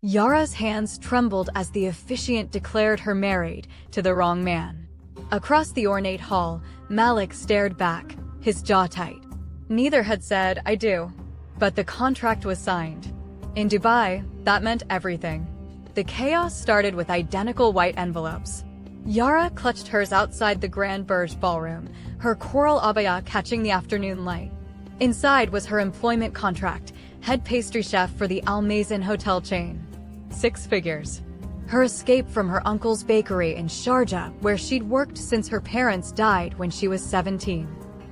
Yara's hands trembled as the officiant declared her married to the wrong man. Across the ornate hall, Malik stared back, his jaw tight. Neither had said, "I do." But the contract was signed. In Dubai, that meant everything. The chaos started with identical white envelopes. Yara clutched hers outside the Grand Burj ballroom, her coral abaya catching the afternoon light. Inside was her employment contract, head pastry chef for the Al-Mazin hotel chain. 6 figures. Her escape from her uncle's bakery in Sharjah, where she'd worked since her parents died when she was 17.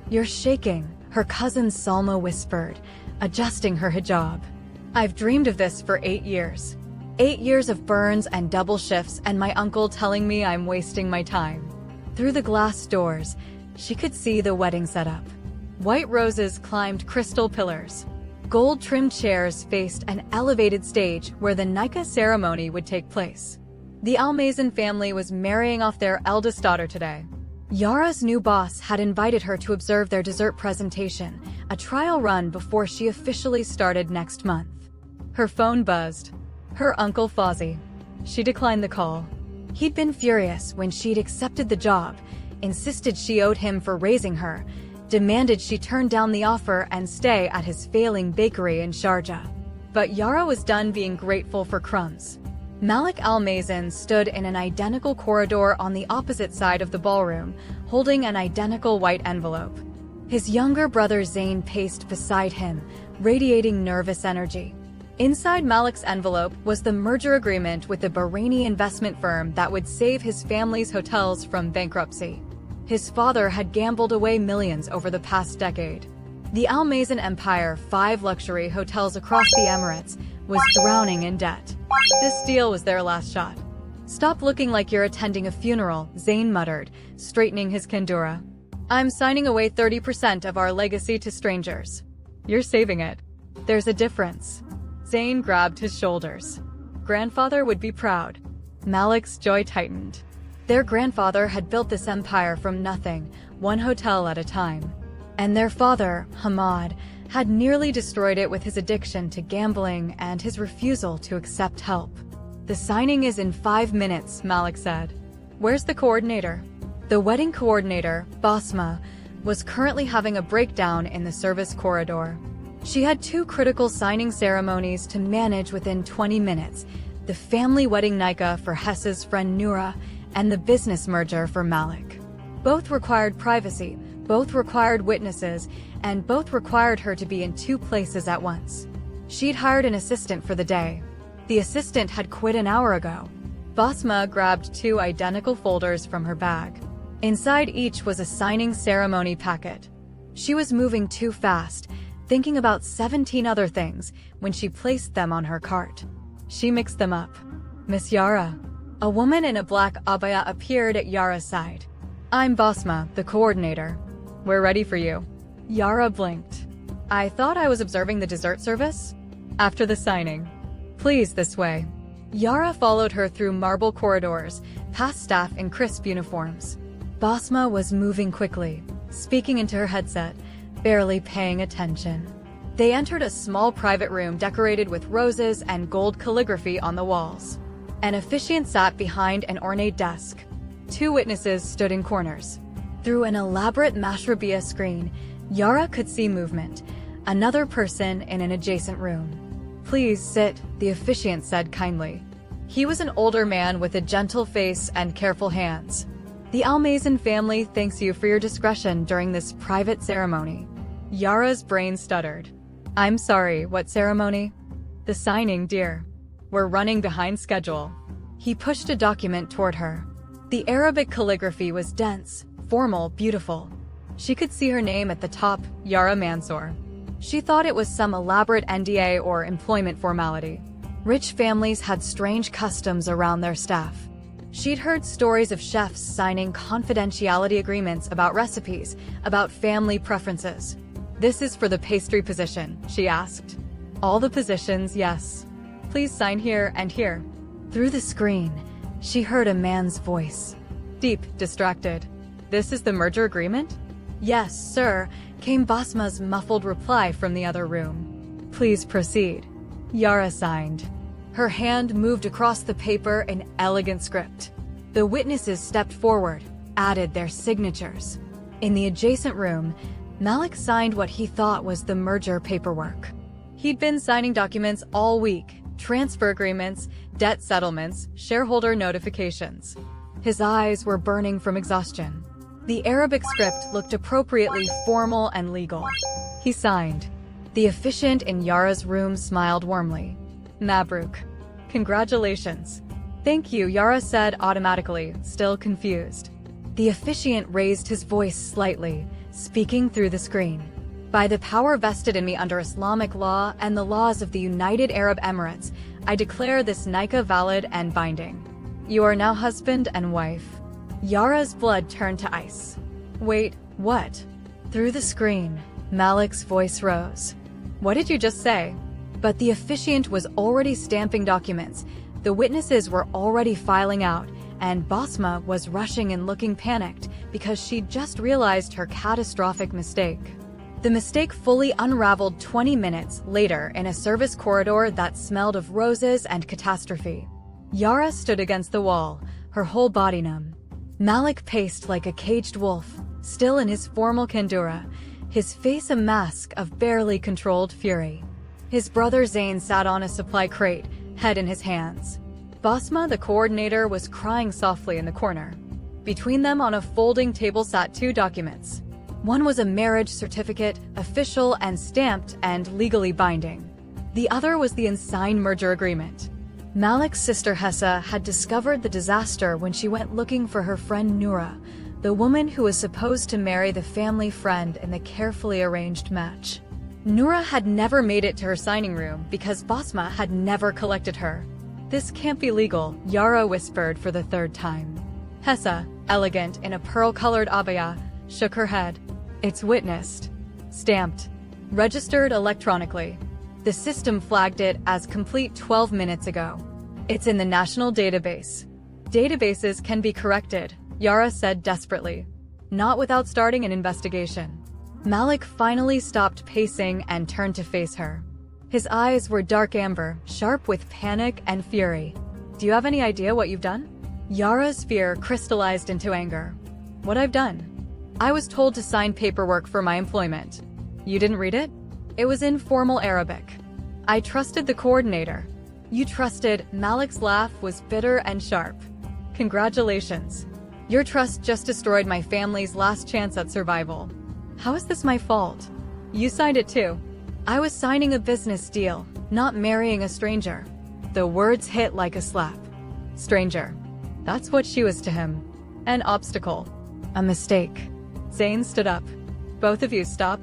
"You're shaking," her cousin Salma whispered, adjusting her hijab. "I've dreamed of this for 8 years. 8 years of burns and double shifts and my uncle telling me I'm wasting my time." Through the glass doors, she could see the wedding setup. White roses climbed crystal pillars. Gold-trimmed chairs faced an elevated stage where the nikah ceremony would take place. The Al-Mazin family was marrying off their eldest daughter today. Yara's new boss had invited her to observe their dessert presentation, a trial run before she officially started next month. Her phone buzzed. Her uncle Fawzi. She declined the call. He'd been furious when she'd accepted the job, insisted she owed him for raising her, demanded she turn down the offer and stay at his failing bakery in Sharjah. But Yara was done being grateful for crumbs. Malik Al-Mazin stood in an identical corridor on the opposite side of the ballroom, holding an identical white envelope. His younger brother Zain paced beside him, radiating nervous energy. Inside Malik's envelope was the merger agreement with the Bahraini investment firm that would save his family's hotels from bankruptcy. His father had gambled away millions over the past decade. The Al-Mazin empire, 5 luxury hotels across the Emirates, was drowning in debt. This deal was their last shot. "Stop looking like you're attending a funeral," Zain muttered, straightening his kandura. "I'm signing away 30% of our legacy to strangers." "You're saving it." "There's a difference." Zain grabbed his shoulders. "Grandfather would be proud." Malik's jaw tightened. Their grandfather had built this empire from nothing, one hotel at a time. And their father, Hamad, had nearly destroyed it with his addiction to gambling and his refusal to accept help. "The signing is in 5 minutes, Malik said. "Where's the coordinator?" The wedding coordinator, Basma, was currently having a breakdown in the service corridor. She had 2 critical signing ceremonies to manage within 20 minutes, the family wedding nikah for Hessa's friend Noura, and the business merger for Malik. Both required privacy, both required witnesses, and both required her to be in 2 places at once. She'd hired an assistant for the day. The assistant had quit an hour ago. Basma grabbed 2 identical folders from her bag. Inside each was a signing ceremony packet. She was moving too fast, thinking about 17 other things, when she placed them on her cart. She mixed them up. "Miss Yara." A woman in a black abaya appeared at Yara's side. "I'm Basma, the coordinator. We're ready for you." Yara blinked. "I thought I was observing the dessert service?" "After the signing." "Please, this way." Yara followed her through marble corridors, past staff in crisp uniforms. Basma was moving quickly, speaking into her headset, barely paying attention. They entered a small private room decorated with roses and gold calligraphy on the walls. An officiant sat behind an ornate desk. 2 witnesses stood in corners. Through an elaborate mashrabiyah screen, Yara could see movement, another person in an adjacent room. "Please sit," the officiant said kindly. He was an older man with a gentle face and careful hands. "The Al-Mazin family thanks you for your discretion during this private ceremony." Yara's brain stuttered. "I'm sorry, what ceremony?" "The signing, dear. We're running behind schedule." He pushed a document toward her. The Arabic calligraphy was dense, formal, beautiful. She could see her name at the top, Yara Mansour. She thought it was some elaborate NDA or employment formality. Rich families had strange customs around their staff. She'd heard stories of chefs signing confidentiality agreements about recipes, about family preferences. "This is for the pastry position," she asked. "All the positions, yes. Please sign here and here." Through the screen, she heard a man's voice. Deep, distracted. "This is the merger agreement?" "Yes, sir," came Basma's muffled reply from the other room. "Please proceed." Yara signed. Her hand moved across the paper in elegant script. The witnesses stepped forward, added their signatures. In the adjacent room, Malik signed what he thought was the merger paperwork. He'd been signing documents all week: transfer agreements, debt settlements, shareholder notifications. His eyes were burning from exhaustion. The Arabic script looked appropriately formal and legal. He signed. The officiant in Yara's room smiled warmly. Mabruk. Congratulations. Thank you, Yara said automatically, still confused. The officiant raised his voice slightly, speaking through the screen. By the power vested in me under Islamic law and the laws of the United Arab Emirates, I declare this nikah valid and binding. You are now husband and wife. Yara's blood turned to ice. Wait, what? Through the screen, Malik's voice rose. What did you just say? But the officiant was already stamping documents. The witnesses were already filing out, and Basma was rushing and looking panicked because she'd just realized her catastrophic mistake. The mistake fully unraveled 20 minutes later in a service corridor that smelled of roses and catastrophe. Yara stood against the wall, her whole body numb. Malik paced like a caged wolf, still in his formal kandura, his face a mask of barely controlled fury. His brother Zain sat on a supply crate, head in his hands. Basma, the coordinator, was crying softly in the corner. Between them on a folding table sat two documents. One was a marriage certificate, official and stamped and legally binding. The other was the unsigned merger agreement. Malik's sister Hessa had discovered the disaster when she went looking for her friend Noura, the woman who was supposed to marry the family friend in the carefully arranged match. Noura had never made it to her signing room because Basma had never collected her. This can't be legal, Yara whispered for the third time. Hessa, elegant in a pearl-colored abaya, shook her head. It's witnessed. Stamped. Registered electronically. The system flagged it as complete 12 minutes ago. It's in the national database. Databases can be corrected, Yara said desperately. Not without starting an investigation. Malik finally stopped pacing and turned to face her. His eyes were dark amber, sharp with panic and fury. Do you have any idea what you've done? Yara's fear crystallized into anger. What I've done? I was told to sign paperwork for my employment. You didn't read it? It was in formal Arabic. I trusted the coordinator. You trusted. Malik's laugh was bitter and sharp. Congratulations. Your trust just destroyed my family's last chance at survival. How is this my fault? You signed it too. I was signing a business deal, not marrying a stranger. The words hit like a slap. Stranger. That's what she was to him. An obstacle. A mistake. Zain stood up. Both of you stop.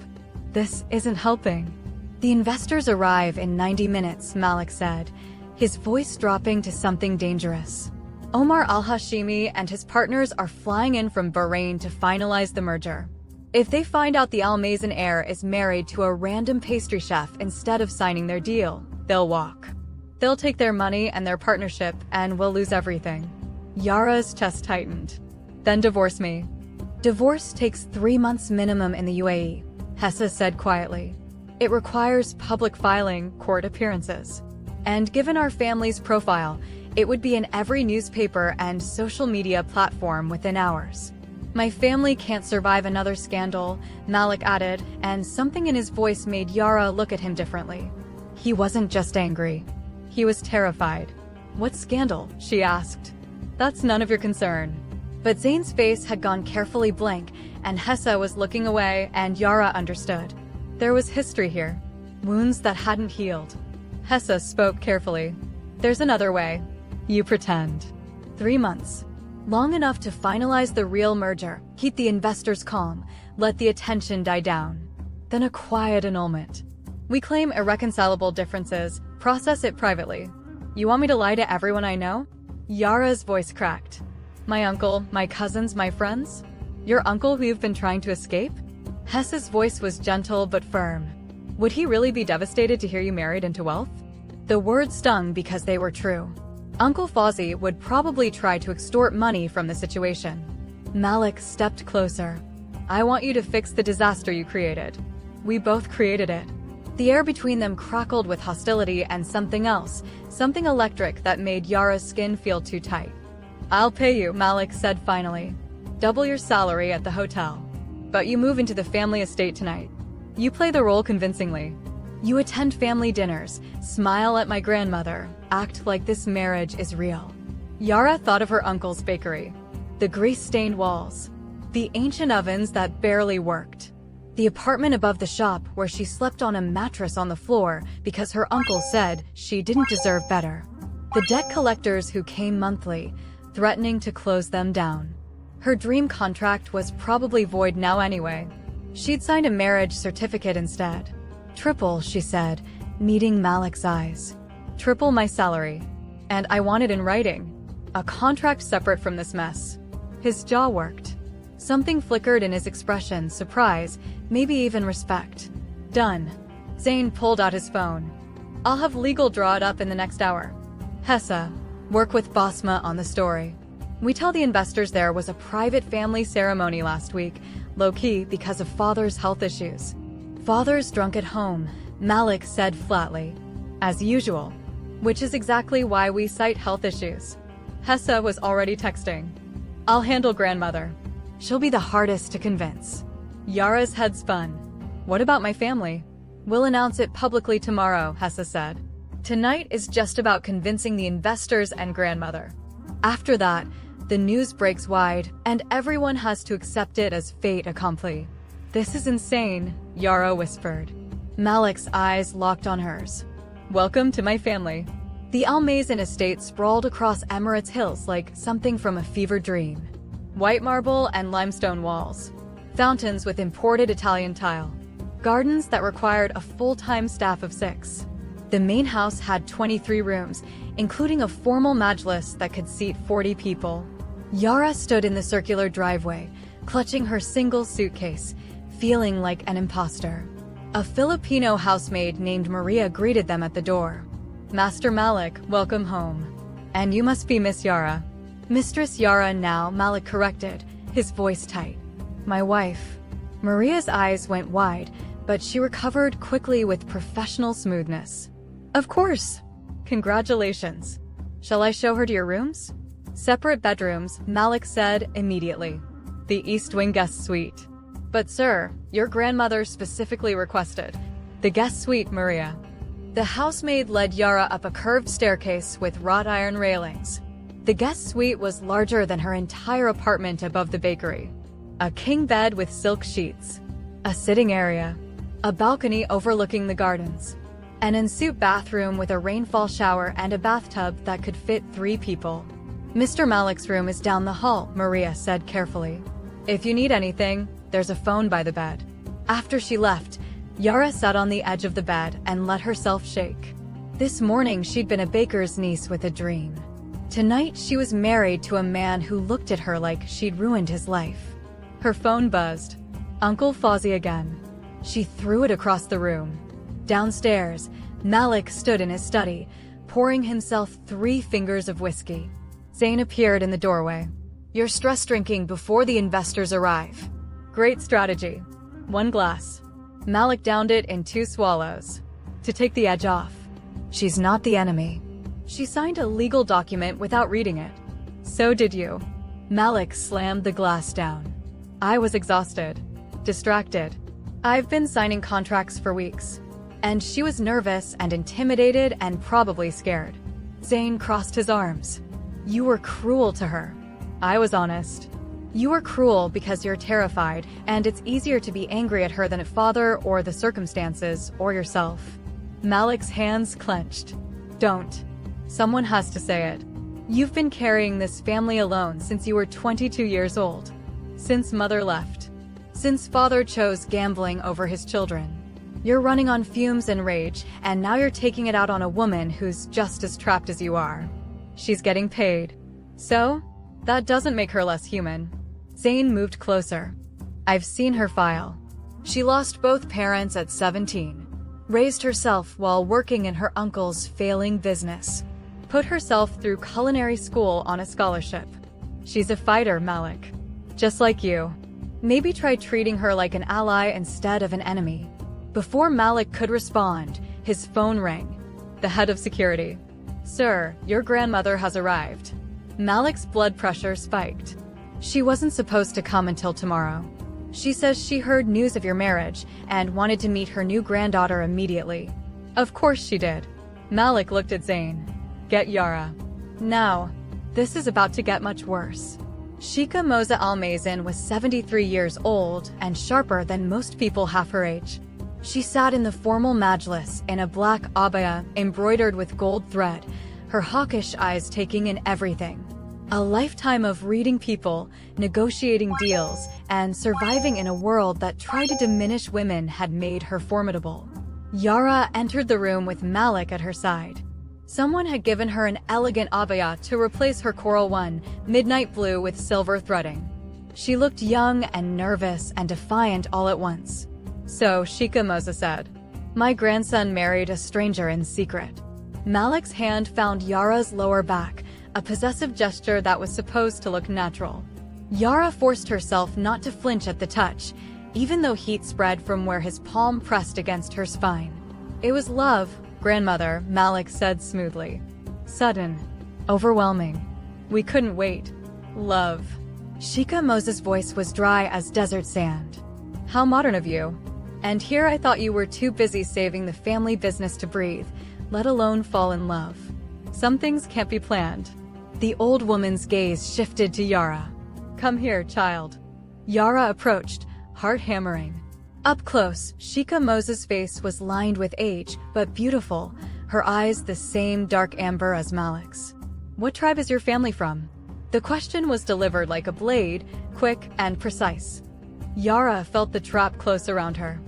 This isn't helping. The investors arrive in 90 minutes, Malik said, his voice dropping to something dangerous. Omar Al-Hashimi and his partners are flying in from Bahrain to finalize the merger. If they find out the Al-Mazin heir is married to a random pastry chef instead of signing their deal, they'll walk. They'll take their money and their partnership, and we'll lose everything. Yara's chest tightened. Then divorce me. Divorce takes 3 months minimum in the UAE, Hessa said quietly. It requires public filing, court appearances. And given our family's profile, it would be in every newspaper and social media platform within hours. My family can't survive another scandal, Malik added, and something in his voice made Yara look at him differently. He wasn't just angry. He was terrified. What scandal? She asked. That's none of your concern. But Zain's face had gone carefully blank, and Hessa was looking away, and Yara understood. There was history here. Wounds that hadn't healed. Hessa spoke carefully. There's another way. You pretend. 3 months. Long enough to finalize the real merger, keep the investors calm, let the attention die down. Then a quiet annulment. We claim irreconcilable differences, process it privately. You want me to lie to everyone I know? Yara's voice cracked. My uncle, my cousins, my friends? Your uncle who you've been trying to escape? Hessa's voice was gentle but firm. Would he really be devastated to hear you married into wealth? The words stung because they were true. Uncle Fawzi would probably try to extort money from the situation. Malik stepped closer. I want you to fix the disaster you created. We both created it. The air between them crackled with hostility and something else, something electric that made Yara's skin feel too tight. "I'll pay you," Malik said finally. "Double your salary at the hotel. But you move into the family estate tonight. You play the role convincingly. You attend family dinners, smile at my grandmother, act like this marriage is real." Yara thought of her uncle's bakery. The grease-stained walls. The ancient ovens that barely worked. The apartment above the shop where she slept on a mattress on the floor because her uncle said she didn't deserve better. The debt collectors who came monthly, threatening to close them down. Her dream contract was probably void now anyway. She'd signed a marriage certificate instead. "Triple," she said, meeting Malik's eyes. "Triple my salary. And I want it in writing. A contract separate from this mess." His jaw worked. Something flickered in his expression, surprise, maybe even respect. "Done." Zain pulled out his phone. "I'll have legal draw it up in the next hour. Hessa, work with Basma on the story. We tell the investors there was a private family ceremony last week, low-key because of father's health issues." "Father's drunk at home," Malik said flatly. "As usual. Which is exactly why we cite health issues." Hessa was already texting. "I'll handle grandmother. She'll be the hardest to convince." Yara's head spun. "What about my family?" "We'll announce it publicly tomorrow," Hessa said. "Tonight is just about convincing the investors and grandmother. After that, the news breaks wide, and everyone has to accept it as fait accompli." "This is insane," Yara whispered. Malik's eyes locked on hers. "Welcome to my family." The Al-Mazin estate sprawled across Emirates Hills like something from a fever dream. White marble and limestone walls. Fountains with imported Italian tile. Gardens that required a full-time staff of 6. The main house had 23 rooms, including a formal majlis that could seat 40 people. Yara stood in the circular driveway, clutching her single suitcase, feeling like an imposter. A Filipino housemaid named Maria greeted them at the door. "Master Malik, welcome home. And you must be Miss Yara." "Mistress Yara now," Malik corrected, his voice tight. "My wife." Maria's eyes went wide, but she recovered quickly with professional smoothness. "Of course. Congratulations. Shall I show her to your rooms?" "Separate bedrooms," Malik said immediately. "The East Wing guest suite." "But sir, your grandmother specifically requested." "The guest suite, Maria." The housemaid led Yara up a curved staircase with wrought iron railings. The guest suite was larger than her entire apartment above the bakery. A king bed with silk sheets. A sitting area. A balcony overlooking the gardens. An ensuite bathroom with a rainfall shower and a bathtub that could fit 3 people. "Mr. Malik's room is down the hall," Maria said carefully. "If you need anything, there's a phone by the bed." After she left, Yara sat on the edge of the bed and let herself shake. This morning she'd been a baker's niece with a dream. Tonight she was married to a man who looked at her like she'd ruined his life. Her phone buzzed. Uncle Fawzi again. She threw it across the room. Downstairs, Malik stood in his study, pouring himself 3 fingers of whiskey. Zain appeared in the doorway. "You're stress drinking before the investors arrive." "Great strategy." 1 glass. Malik downed it in 2 swallows. To take the edge off. "She's not the enemy." She signed a legal document without reading it. "So did you." Malik slammed the glass down. "I was exhausted. Distracted. I've been signing contracts for weeks." And she was nervous and intimidated and probably scared. Zain crossed his arms. "You were cruel to her." "I was honest." "You were cruel because you're terrified, and it's easier to be angry at her than at father or the circumstances or yourself." Malik's hands clenched. "Don't. Someone has to say it. You've been carrying this family alone since you were 22 years old. Since mother left. Since father chose gambling over his children. You're running on fumes and rage, and now you're taking it out on a woman who's just as trapped as you are. She's getting paid. So, that doesn't make her less human." Zain moved closer. "I've seen her file. She lost both parents at 17. Raised herself while working in her uncle's failing business. Put herself through culinary school on a scholarship. She's a fighter, Malik. Just like you. Maybe try treating her like an ally instead of an enemy." Before Malik could respond, his phone rang. The head of security. "Sir, your grandmother has arrived." Malik's blood pressure spiked. "She wasn't supposed to come until tomorrow. She says she heard news of your marriage and wanted to meet her new granddaughter immediately." Of course she did. Malik looked at Zayn. "Get Yara. Now." This is about to get much worse. Sheikha Al-Mazin was 73 years old and sharper than most people half her age. She sat in the formal majlis in a black abaya embroidered with gold thread, her hawkish eyes taking in everything. A lifetime of reading people, negotiating deals, and surviving in a world that tried to diminish women had made her formidable. Yara entered the room with Malik at her side. Someone had given her an elegant abaya to replace her coral one, midnight blue with silver threading. She looked young and nervous and defiant all at once. "So," Sheikha said, "my grandson married a stranger in secret." Malik's hand found Yara's lower back, a possessive gesture that was supposed to look natural. Yara forced herself not to flinch at the touch, even though heat spread from where his palm pressed against her spine. "It was love, grandmother," Malik said smoothly. "Sudden. Overwhelming. We couldn't wait. Love." Sheikha's voice was dry as desert sand. "How modern of you. And here I thought you were too busy saving the family business to breathe, let alone fall in love. Some things can't be planned." The old woman's gaze shifted to Yara. "Come here, child." Yara approached, heart hammering. Up close, Sheikha's face was lined with age, but beautiful, her eyes the same dark amber as Malik's. "What tribe is your family from?" The question was delivered like a blade, quick and precise. Yara felt the trap close around her.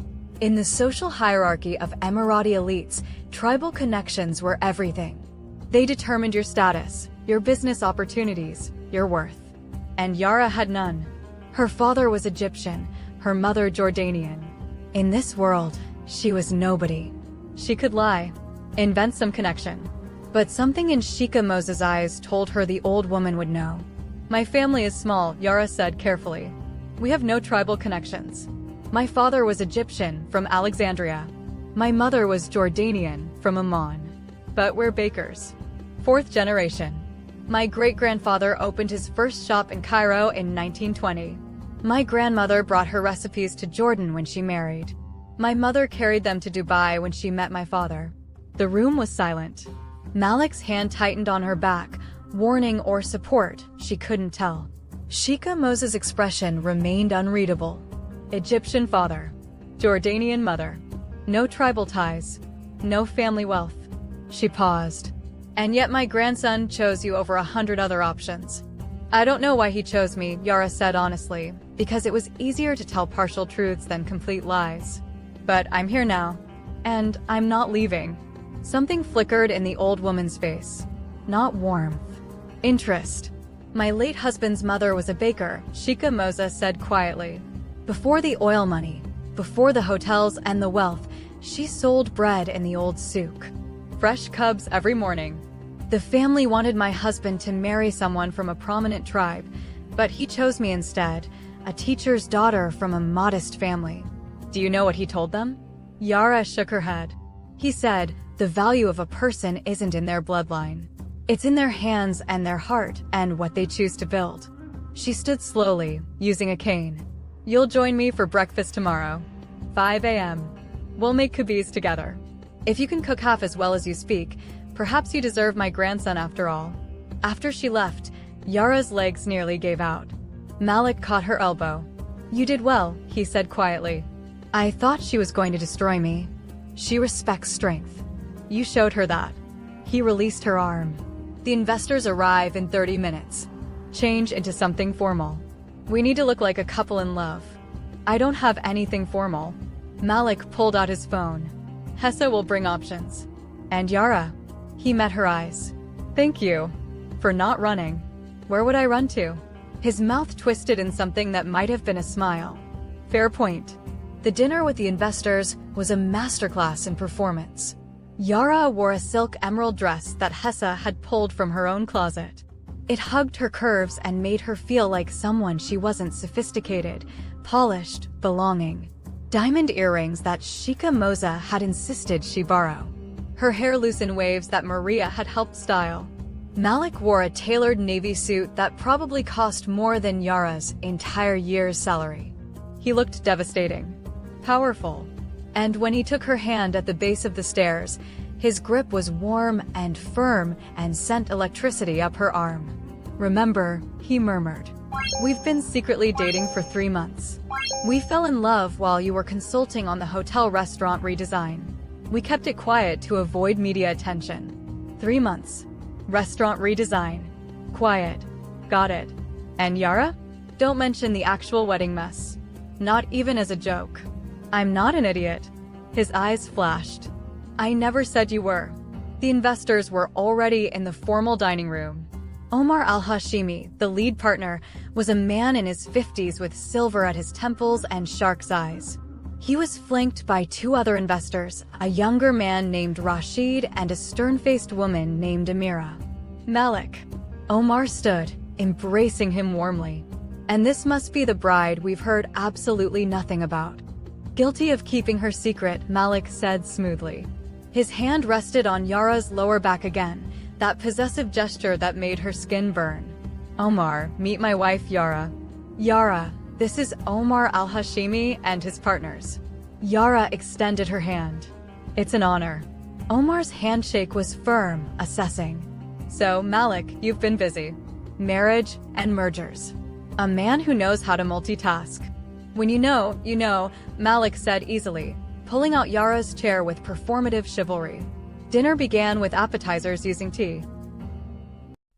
In the social hierarchy of Emirati elites, tribal connections were everything. They determined your status, your business opportunities, your worth. And Yara had none. Her father was Egyptian, her mother Jordanian. In this world, she was nobody. She could lie, invent some connection. But something in Sheikha's eyes told her the old woman would know. "My family is small," Yara said carefully. "We have no tribal connections. My father was Egyptian, from Alexandria. My mother was Jordanian, from Amman. But we're bakers. 4th generation. My great-grandfather opened his first shop in Cairo in 1920. My grandmother brought her recipes to Jordan when she married. My mother carried them to Dubai when she met my father." The room was silent. Malik's hand tightened on her back, warning or support, she couldn't tell. Sheikha's expression remained unreadable. Egyptian father. Jordanian mother. No tribal ties. No family wealth. She paused. "And yet my grandson chose you over 100 other options." "I don't know why he chose me," Yara said honestly, "because it was easier to tell partial truths than complete lies. But I'm here now. And I'm not leaving." Something flickered in the old woman's face. Not warmth. Interest. "My late husband's mother was a baker," Sheikha said quietly. "Before the oil money, before the hotels and the wealth, she sold bread in the old souk. Fresh cubs every morning. The family wanted my husband to marry someone from a prominent tribe, but he chose me instead, a teacher's daughter from a modest family." "Do you know what he told them?" Yara shook her head. "He said, the value of a person isn't in their bloodline. It's in their hands and their heart and what they choose to build." She stood slowly, using a cane. "You'll join me for breakfast tomorrow. 5 a.m. We'll make kebabs together. If you can cook half as well as you speak, perhaps you deserve my grandson after all." After she left, Yara's legs nearly gave out. Malik caught her elbow. "You did well," he said quietly. "I thought she was going to destroy me. She respects strength. You showed her that." He released her arm. "The investors arrive in 30 minutes. Change into something formal. We need to look like a couple in love." "I don't have anything formal." Malik pulled out his phone. "Hessa will bring options." "And Yara?" He met her eyes. "Thank you. For not running." "Where would I run to?" His mouth twisted in something that might have been a smile. "Fair point." The dinner with the investors was a masterclass in performance. Yara wore a silk emerald dress that Hessa had pulled from her own closet. It hugged her curves and made her feel like someone she wasn't: sophisticated, polished, belonging. diamond earrings that Shika Moza had insisted she borrow, her hair loose in waves that Maria had helped style. Malik wore a tailored navy suit that probably cost more than Yara's entire year's salary. He looked devastating, powerful, and when he took her hand at the base of the stairs, his grip was warm and firm and sent electricity up her arm. "Remember," he murmured, "we've been secretly dating for 3 months. We fell in love while you were consulting on the hotel restaurant redesign. We kept it quiet to avoid media attention. 3 months. Restaurant redesign. Quiet. Got it. And Yara? Don't mention the actual wedding mess. Not even as a joke." "I'm not an idiot." His eyes flashed. "I never said you were." The investors were already in the formal dining room. Omar Al-Hashimi, the lead partner, was a man in his 50s with silver at his temples and shark's eyes. He was flanked by 2 other investors, a younger man named Rashid and a stern-faced woman named Amira. "Malik." Omar stood, embracing him warmly. "And this must be the bride we've heard absolutely nothing about." Guilty of keeping her secret, Malik said smoothly. His hand rested on Yara's lower back again, that possessive gesture that made her skin burn. "Omar, meet my wife Yara." "Yara, this is Omar Al-Hashimi and his partners." Yara extended her hand. "It's an honor." Omar's handshake was firm, assessing. "So, Malik, you've been busy. Marriage and mergers. A man who knows how to multitask." "When you know," Malik said easily, pulling out Yara's chair with performative chivalry. Dinner began with appetizers using tea.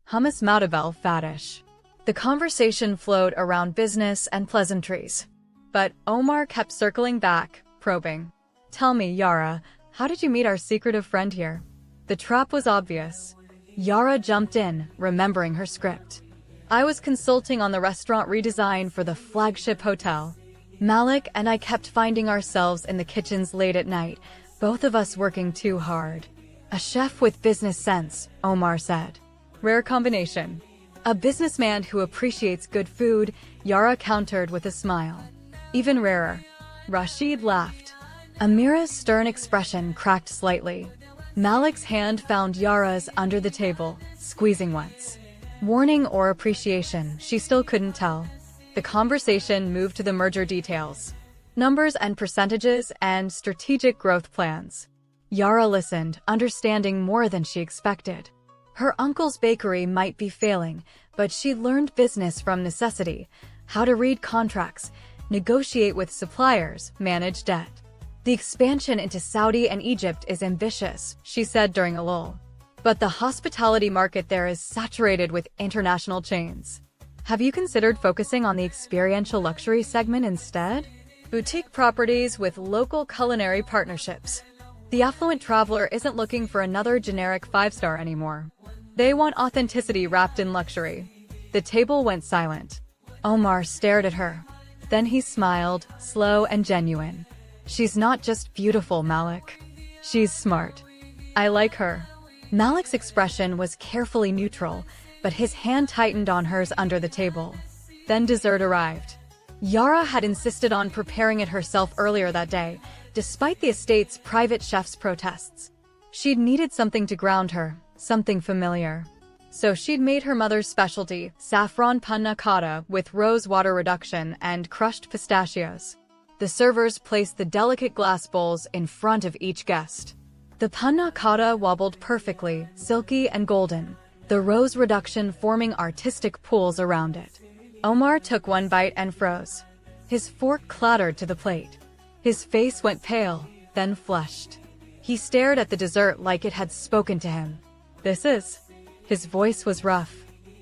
Hummus Matabel faddish. The conversation flowed around business and pleasantries. But Omar kept circling back, probing. "Tell me, Yara, how did you meet our secretive friend here?" The trap was obvious. Yara jumped in, remembering her script. "I was consulting on the restaurant redesign for the flagship hotel. Malik and I kept finding ourselves in the kitchens late at night, both of us working too hard." "A chef with business sense," Omar said. "Rare combination." "A businessman who appreciates good food," Yara countered with a smile. "Even rarer." Rashid laughed. Amira's stern expression cracked slightly. Malik's hand found Yara's under the table, squeezing once. Warning or appreciation, she still couldn't tell. The conversation moved to the merger details. Numbers and percentages and strategic growth plans. Yara listened, understanding more than she expected. Her uncle's bakery might be failing, but she learned business from necessity, how to read contracts, negotiate with suppliers, manage debt. "The expansion into Saudi and Egypt is ambitious," she said during a lull. "But the hospitality market there is saturated with international chains. Have you considered focusing on the experiential luxury segment instead? Boutique properties with local culinary partnerships. The affluent traveler isn't looking for another generic 5-star anymore. They want authenticity wrapped in luxury." The table went silent. Omar stared at her. Then he smiled, slow and genuine. "She's not just beautiful, Malik. She's smart. I like her." Malik's expression was carefully neutral, but his hand tightened on hers under the table. Then dessert arrived. Yara had insisted on preparing it herself earlier that day, despite the estate's private chef's protests. She'd needed something to ground her, something familiar. So she'd made her mother's specialty, saffron panna cotta with rose water reduction and crushed pistachios. The servers placed the delicate glass bowls in front of each guest. The panna cotta wobbled perfectly, silky and golden, the rose reduction forming artistic pools around it. Omar took one bite and froze. His fork clattered to the plate. His face went pale, then flushed. He stared at the dessert like it had spoken to him. "This is..." His voice was rough.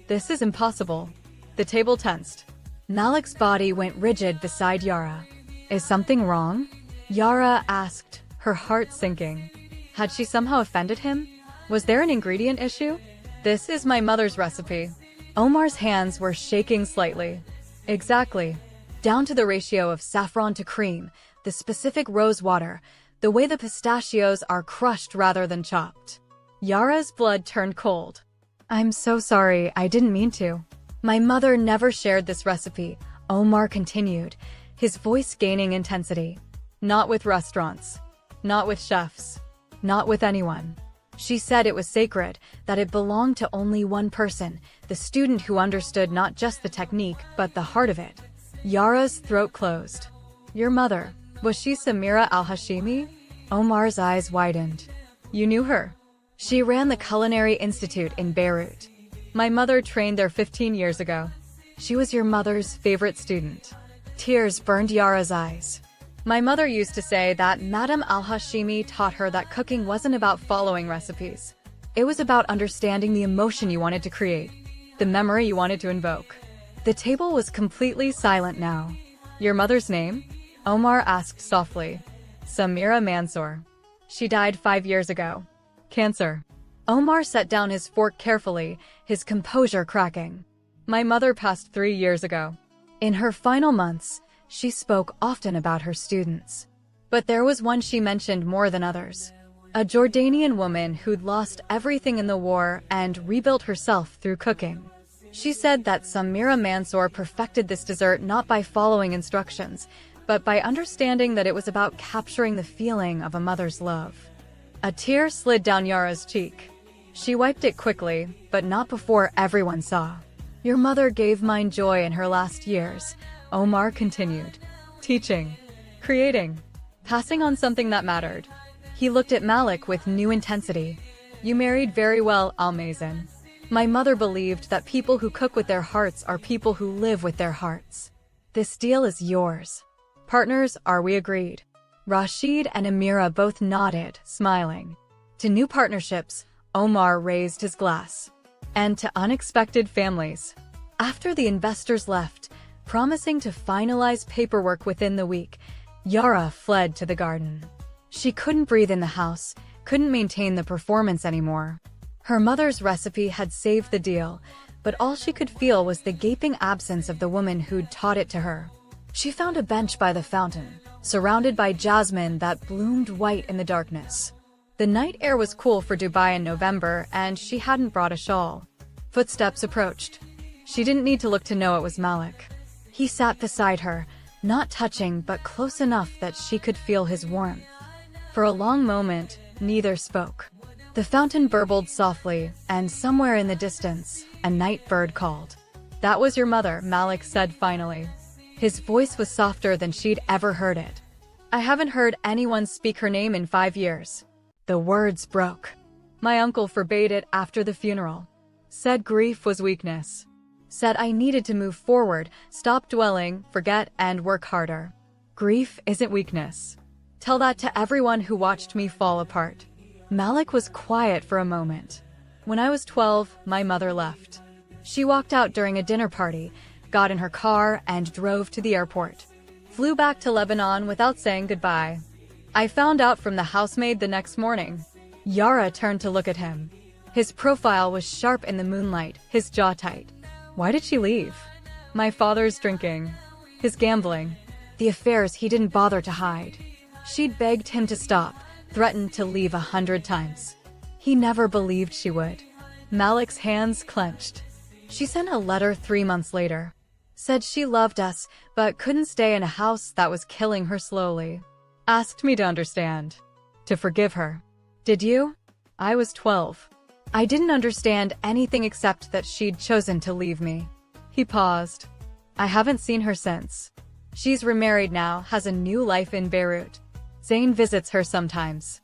"This is impossible." The table tensed. Malik's body went rigid beside Yara. "Is something wrong?" Yara asked, her heart sinking. Had she somehow offended him? Was there an ingredient issue? "This is my mother's recipe." Omar's hands were shaking slightly. "Exactly. Down to the ratio of saffron to cream, the specific rose water, the way the pistachios are crushed rather than chopped." Yara's blood turned cold. "I'm so sorry, I didn't mean to." "My mother never shared this recipe," Omar continued, his voice gaining intensity. Not with restaurants. Not with chefs. Not with anyone. She said it was sacred, that it belonged to only one person, the student who understood not just the technique, but the heart of it. Yara's throat closed. Your mother, was she Samira Al-Hashimi? Omar's eyes widened. You knew her? She ran the Culinary Institute in Beirut. My mother trained there 15 years ago. She was your mother's favorite student. Tears burned Yara's eyes. My mother used to say that Madame Al-Hashimi taught her that cooking wasn't about following recipes. It was about understanding the emotion you wanted to create, the memory you wanted to invoke. The table was completely silent now. Your mother's name? Omar asked softly. Samira Mansour. She died 5 years ago. Cancer. Omar set down his fork carefully, his composure cracking. My mother passed 3 years ago. In her final months, she spoke often about her students. But there was one she mentioned more than others. A Jordanian woman who'd lost everything in the war and rebuilt herself through cooking. She said that Samira Mansour perfected this dessert not by following instructions, but by understanding that it was about capturing the feeling of a mother's love. A tear slid down Yara's cheek. She wiped it quickly, but not before everyone saw. Your mother gave mine joy in her last years, Omar continued. Teaching, creating, passing on something that mattered. He looked at Malik with new intensity. You married very well, Al-Mazin. My mother believed that people who cook with their hearts are people who live with their hearts. This deal is yours. Partners, are we agreed? Rashid and Amira both nodded, smiling. To new partnerships, Omar raised his glass. And to unexpected families. After the investors left, promising to finalize paperwork within the week, Yara fled to the garden. She couldn't breathe in the house, couldn't maintain the performance anymore. Her mother's recipe had saved the deal, but all she could feel was the gaping absence of the woman who'd taught it to her. She found a bench by the fountain, surrounded by jasmine that bloomed white in the darkness. The night air was cool for Dubai in November, and she hadn't brought a shawl. Footsteps approached. She didn't need to look to know it was Malik. He sat beside her, not touching but close enough that she could feel his warmth. For a long moment, neither spoke. The fountain burbled softly, and somewhere in the distance, a night bird called. That was your mother, Malik said finally. His voice was softer than she'd ever heard it. I haven't heard anyone speak her name in 5 years. The words broke. My uncle forbade it after the funeral. Said grief was weakness. Said I needed to move forward, stop dwelling, forget, and work harder. Grief isn't weakness. Tell that to everyone who watched me fall apart. Malik was quiet for a moment. When I was 12, my mother left. She walked out during a dinner party, got in her car, and drove to the airport. Flew back to Lebanon without saying goodbye. I found out from the housemaid the next morning. Yara turned to look at him. His profile was sharp in the moonlight, his jaw tight. Why did she leave? My father's drinking. His gambling. The affairs he didn't bother to hide. She'd begged him to stop, threatened to leave 100 times. He never believed she would. Malik's hands clenched. She sent a letter 3 months later. Said she loved us, but couldn't stay in a house that was killing her slowly. Asked me to understand. To forgive her. Did you? I was 12. I didn't understand anything except that she'd chosen to leave me. He paused. I haven't seen her since. She's remarried now, has a new life in Beirut. Zayn visits her sometimes.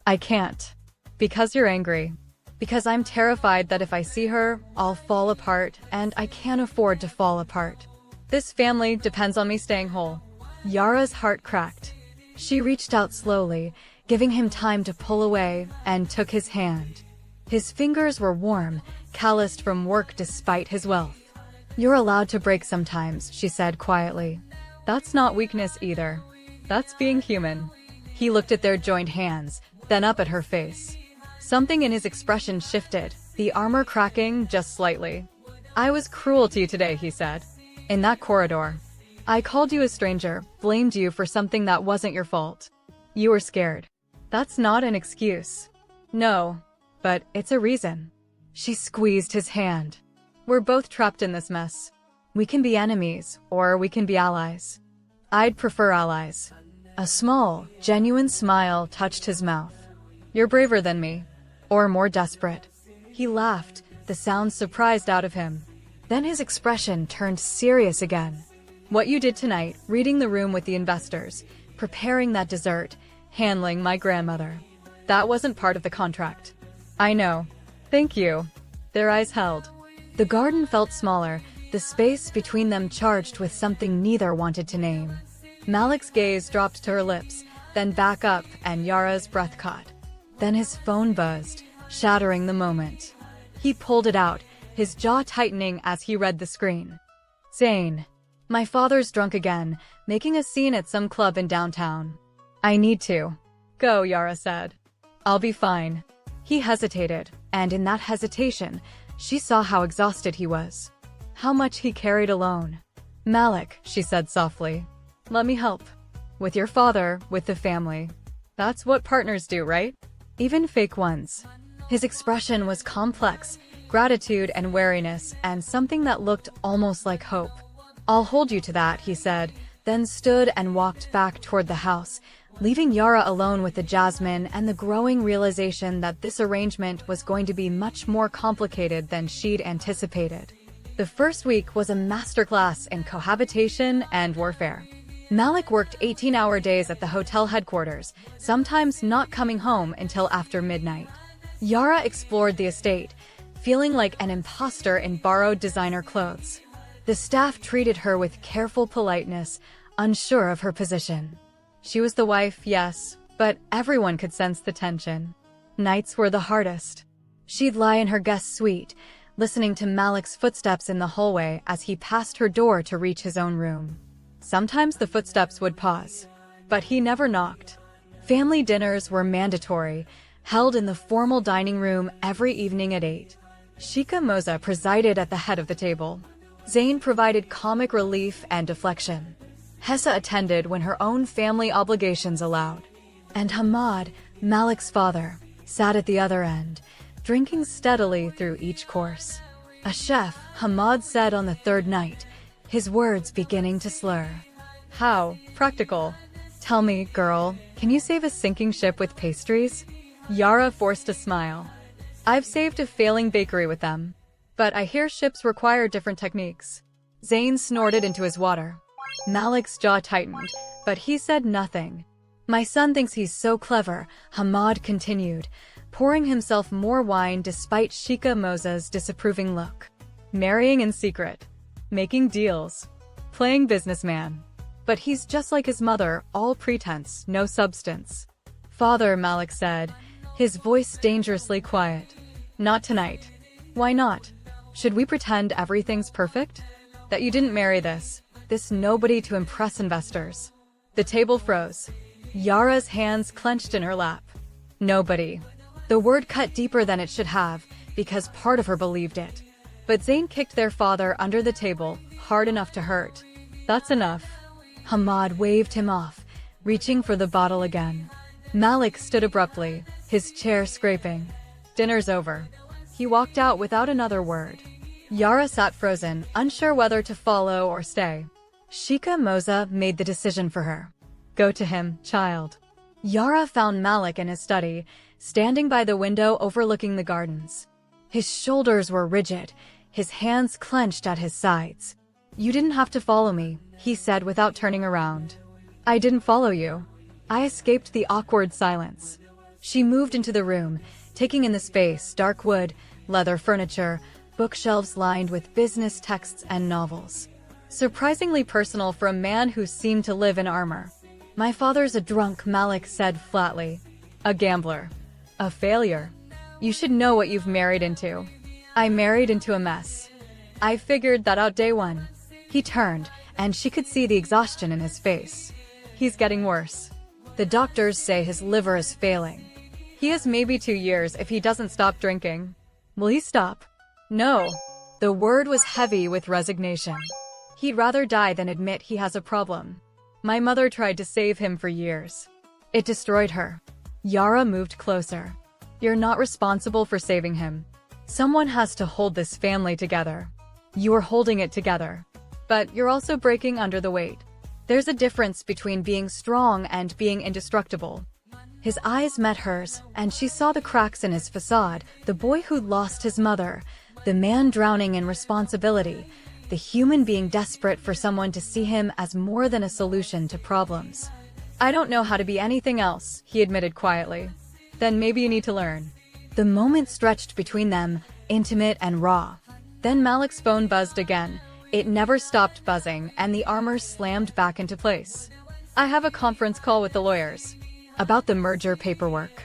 I can't. Because you're angry. Because I'm terrified that if I see her, I'll fall apart, and I can't afford to fall apart. This family depends on me staying whole. Yara's heart cracked. She reached out slowly, giving him time to pull away, and took his hand. His fingers were warm, calloused from work despite his wealth. You're allowed to break sometimes, she said quietly. That's not weakness either. That's being human. He looked at their joined hands, then up at her face. Something in his expression shifted, the armor cracking just slightly. I was cruel to you today, he said. In that corridor. I called you a stranger, blamed you for something that wasn't your fault. You were scared. That's not an excuse. No, but it's a reason. She squeezed his hand. We're both trapped in this mess. We can be enemies, or we can be allies. I'd prefer allies. A small, genuine smile touched his mouth. You're braver than me. Or more desperate. He laughed, the sound surprised out of him. Then his expression turned serious again. What you did tonight, reading the room with the investors, preparing that dessert, handling my grandmother. That wasn't part of the contract. I know. Thank you. Their eyes held. The garden felt smaller, the space between them charged with something neither wanted to name. Malik's gaze dropped to her lips, then back up, and Yara's breath caught. Then his phone buzzed, shattering the moment. He pulled it out, his jaw tightening as he read the screen. Zain. My father's drunk again, making a scene at some club in downtown. I need to. Go, Yara said. I'll be fine. He hesitated, and in that hesitation, she saw how exhausted he was. How much he carried alone. Malik, she said softly. Let me help. With your father, with the family. That's what partners do, right? Even fake ones. His expression was complex, gratitude and wariness, and something that looked almost like hope. I'll hold you to that, he said, then stood and walked back toward the house, leaving Yara alone with the jasmine and the growing realization that this arrangement was going to be much more complicated than she'd anticipated. The first week was a masterclass in cohabitation and warfare. Malik worked 18-hour days at the hotel headquarters, sometimes not coming home until after midnight. Yara explored the estate, feeling like an imposter in borrowed designer clothes. The staff treated her with careful politeness, unsure of her position. She was the wife, yes, but everyone could sense the tension. Nights were the hardest. She'd lie in her guest suite, listening to Malik's footsteps in the hallway as he passed her door to reach his own room. Sometimes the footsteps would pause, but he never knocked. Family dinners were mandatory, held in the formal dining room every evening at 8. Sheikha Moza presided at the head of the table. Zain provided comic relief and deflection. Hessa attended when her own family obligations allowed. And Hamad, Malik's father, sat at the other end, drinking steadily through each course. A chef, Hamad said on the third night, his words beginning to slur. How practical. Tell me, girl, can you save a sinking ship with pastries? Yara forced a smile. I've saved a failing bakery with them. But I hear ships require different techniques. Zain snorted into his water. Malik's jaw tightened, but he said nothing. My son thinks he's so clever, Hamad continued, pouring himself more wine despite Sheikha Moza's disapproving look. Marrying in secret. Making deals. Playing businessman. But he's just like his mother, all pretense, no substance. Father, Malik said, his voice dangerously quiet. Not tonight. Why not? Should we pretend everything's perfect? That you didn't marry this nobody to impress investors. The table froze. Yara's hands clenched in her lap. Nobody. The word cut deeper than it should have, because part of her believed it. But Zain kicked their father under the table, hard enough to hurt. That's enough. Hamad waved him off, reaching for the bottle again. Malik stood abruptly, his chair scraping. Dinner's over. He walked out without another word. Yara sat frozen, unsure whether to follow or stay. Sheikha Moza made the decision for her. Go to him, child. Yara found Malik in his study, standing by the window overlooking the gardens. His shoulders were rigid, his hands clenched at his sides. You didn't have to follow me, he said without turning around. I didn't follow you. I escaped the awkward silence. She moved into the room, taking in the space, dark wood, leather furniture, bookshelves lined with business texts and novels. Surprisingly personal for a man who seemed to live in armor. My father's a drunk, Malik said flatly. A gambler. A failure. You should know what you've married into. I married into a mess. I figured that out day one. He turned, and she could see the exhaustion in his face. He's getting worse. The doctors say his liver is failing. He has maybe 2 years if he doesn't stop drinking. Will he stop? No. The word was heavy with resignation. He'd rather die than admit he has a problem. My mother tried to save him for years. It destroyed her. Yara moved closer. You're not responsible for saving him. Someone has to hold this family together. You're holding it together. But you're also breaking under the weight. There's a difference between being strong and being indestructible. His eyes met hers, and she saw the cracks in his facade, the boy who'd lost his mother, the man drowning in responsibility, the human being desperate for someone to see him as more than a solution to problems. I don't know how to be anything else, he admitted quietly. Then maybe you need to learn. The moment stretched between them, intimate and raw. Then Malik's phone buzzed again. It never stopped buzzing, and the armor slammed back into place. I have a conference call with the lawyers. About the merger paperwork.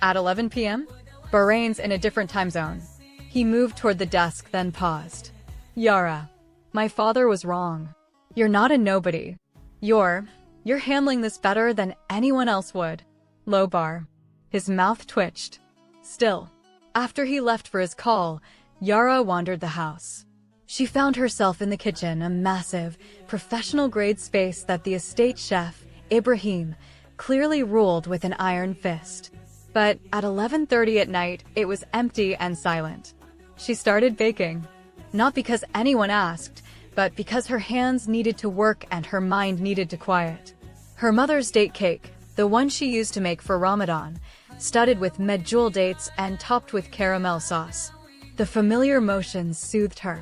At 11 p.m.? Bahrain's in a different time zone. He moved toward the desk, then paused. Yara, my father was wrong. You're not a nobody. You're handling this better than anyone else would. Low bar. His mouth twitched. Still, after he left for his call, Yara wandered the house. She found herself in the kitchen, a massive, professional-grade space that the estate chef, Ibrahim, clearly ruled with an iron fist. But at 11:30 at night, it was empty and silent. She started baking. Not because anyone asked, but because her hands needed to work and her mind needed to quiet. Her mother's date cake, the one she used to make for Ramadan, studded with medjool dates and topped with caramel sauce. The familiar motions soothed her.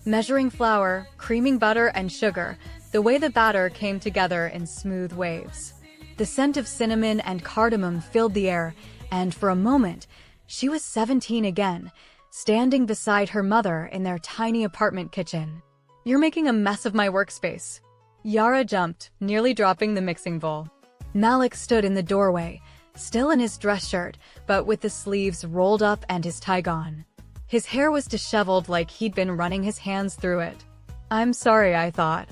Measuring flour, creaming butter and sugar, the way the batter came together in smooth waves. The scent of cinnamon and cardamom filled the air, and for a moment, she was 17 again, standing beside her mother in their tiny apartment kitchen. You're making a mess of my workspace. Yara jumped, nearly dropping the mixing bowl. Malik stood in the doorway, still in his dress shirt, but with the sleeves rolled up and his tie gone. His hair was disheveled like he'd been running his hands through it. I'm sorry, I thought.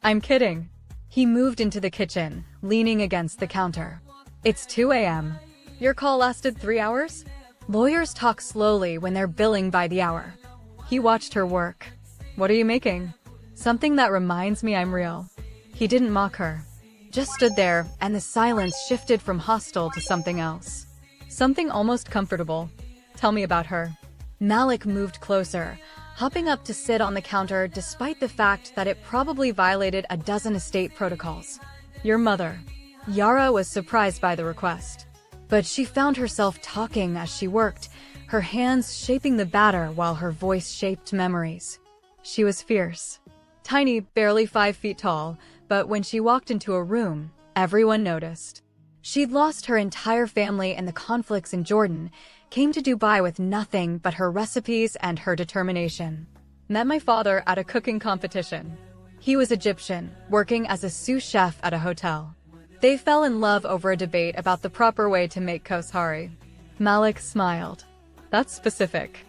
I'm kidding. He moved into the kitchen, leaning against the counter. It's 2 a.m. Your call lasted 3 hours? Lawyers talk slowly when they're billing by the hour. He watched her work. What are you making? Something that reminds me I'm real. He didn't mock her. Just stood there, and the silence shifted from hostile to something else. Something almost comfortable. Tell me about her. Malik moved closer, hopping up to sit on the counter despite the fact that it probably violated a dozen estate protocols. Your mother. Yara was surprised by the request. But she found herself talking as she worked, her hands shaping the batter while her voice shaped memories. She was fierce. Tiny, barely 5 feet tall, but when she walked into a room, everyone noticed. She'd lost her entire family in the conflicts in Jordan, came to Dubai with nothing but her recipes and her determination. Met my father at a cooking competition. He was Egyptian, working as a sous chef at a hotel. They fell in love over a debate about the proper way to make koshari. Malik smiled. That's specific.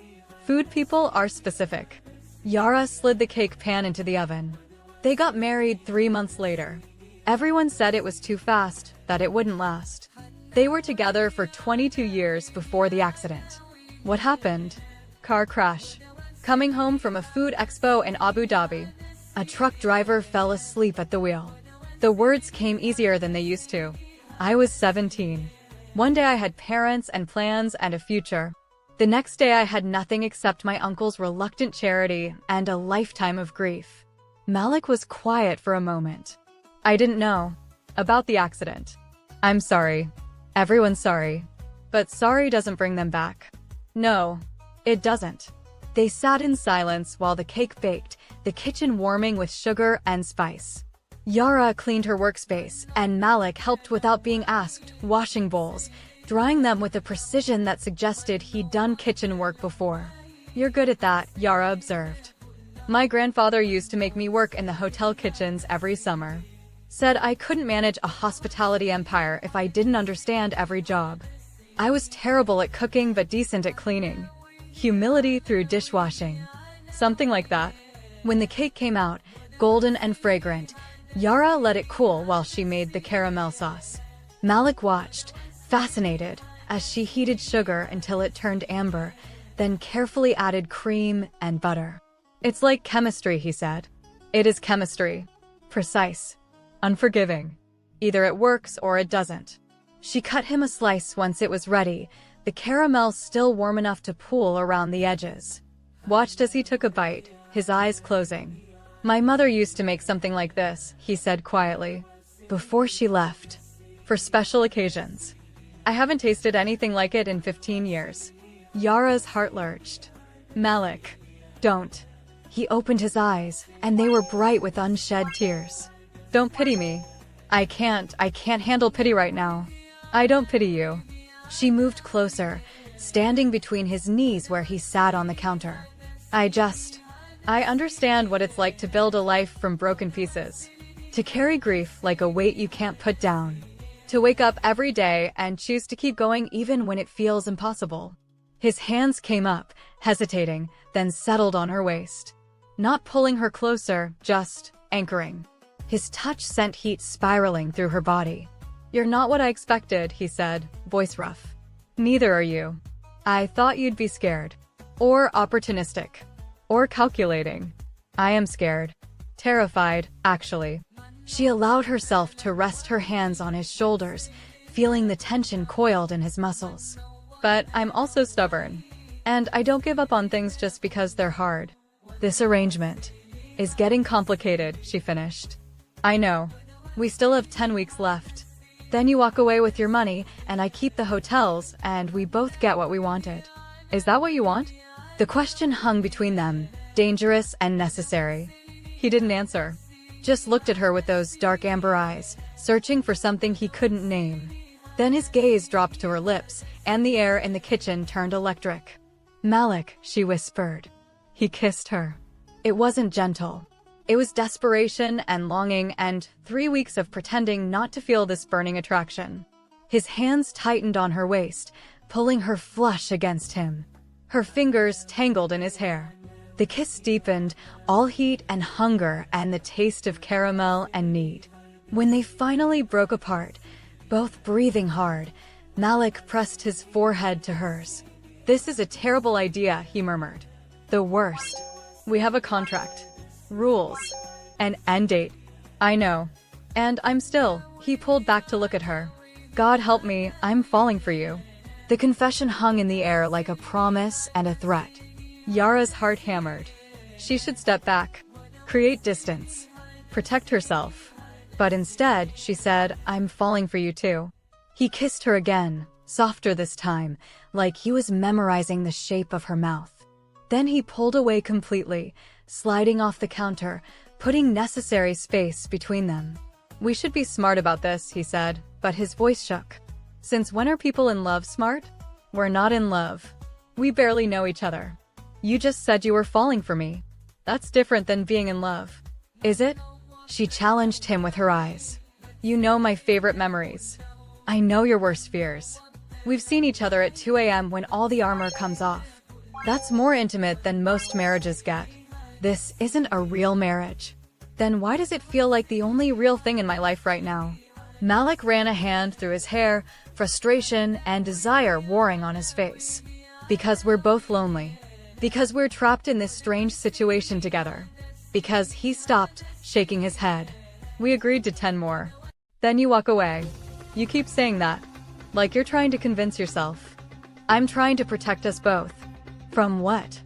Food people are specific. Yara slid the cake pan into the oven. They got married 3 months later. Everyone said it was too fast, that it wouldn't last. They were together for 22 years before the accident. What happened? Car crash. Coming home from a food expo in Abu Dhabi, a truck driver fell asleep at the wheel. The words came easier than they used to. I was 17. One day I had parents and plans and a future. The next day I had nothing except my uncle's reluctant charity and a lifetime of grief. Malik was quiet for a moment. I didn't know about the accident. I'm sorry. Everyone's sorry. But sorry doesn't bring them back. No, it doesn't. They sat in silence while the cake baked, the kitchen warming with sugar and spice. Yara cleaned her workspace, and Malik helped without being asked, washing bowls, drying them with a precision that suggested he'd done kitchen work before. You're good at that, Yara observed. My grandfather used to make me work in the hotel kitchens every summer. Said I couldn't manage a hospitality empire if I didn't understand every job. I was terrible at cooking but decent at cleaning. Humility through dishwashing. Something like that. When the cake came out, golden and fragrant, Yara let it cool while she made the caramel sauce. Malik watched, fascinated, as she heated sugar until it turned amber, then carefully added cream and butter. It's like chemistry, he said. It is chemistry. Precise. Unforgiving. Either it works or it doesn't. She cut him a slice once it was ready, the caramel still warm enough to pool around the edges. Watched as he took a bite, his eyes closing. My mother used to make something like this, he said quietly, before she left. For special occasions. I haven't tasted anything like it in 15 years. Yara's heart lurched. Malik. Don't. He opened his eyes, and they were bright with unshed tears. Don't pity me. I can't handle pity right now. I don't pity you. She moved closer, standing between his knees where he sat on the counter. I understand what it's like to build a life from broken pieces. To carry grief like a weight you can't put down. To wake up every day and choose to keep going even when it feels impossible. His hands came up, hesitating, then settled on her waist. Not pulling her closer, just anchoring. His touch sent heat spiraling through her body. You're not what I expected, he said, voice rough. Neither are you. I thought you'd be scared. Or opportunistic. Or calculating. I am scared. Terrified, actually. She allowed herself to rest her hands on his shoulders, feeling the tension coiled in his muscles. But I'm also stubborn. And I don't give up on things just because they're hard. This arrangement is getting complicated, she finished. I know. We still have 10 weeks left. Then you walk away with your money, and I keep the hotels, and we both get what we wanted. Is that what you want? The question hung between them, dangerous and necessary. He didn't answer. Just looked at her with those dark amber eyes, searching for something he couldn't name. Then his gaze dropped to her lips, and the air in the kitchen turned electric. Malik, she whispered. He kissed her. It wasn't gentle. It was desperation and longing and 3 weeks of pretending not to feel this burning attraction. His hands tightened on her waist, pulling her flush against him. Her fingers tangled in his hair. The kiss deepened, all heat and hunger and the taste of caramel and need. When they finally broke apart, both breathing hard, Malik pressed his forehead to hers. This is a terrible idea, he murmured. The worst. We have a contract. Rules. An end date. I know. And I'm still. He pulled back to look at her. God help me, I'm falling for you. The confession hung in the air like a promise and a threat. Yara's heart hammered. She should step back. Create distance. Protect herself. But instead, she said, I'm falling for you too. He kissed her again, softer this time, like he was memorizing the shape of her mouth. Then he pulled away completely, sliding off the counter, putting necessary space between them. We should be smart about this, he said, but his voice shook. Since when are people in love smart? We're not in love. We barely know each other. You just said you were falling for me. That's different than being in love. Is it? She challenged him with her eyes. You know my favorite memories. I know your worst fears. We've seen each other at 2 a.m. when all the armor comes off. That's more intimate than most marriages get. This isn't a real marriage. Then why does it feel like the only real thing in my life right now? Malik ran a hand through his hair, frustration and desire warring on his face. Because we're both lonely. Because we're trapped in this strange situation together. Because he stopped, shaking his head. We agreed to 10 more. Then you walk away. You keep saying that. Like you're trying to convince yourself. I'm trying to protect us both. From what?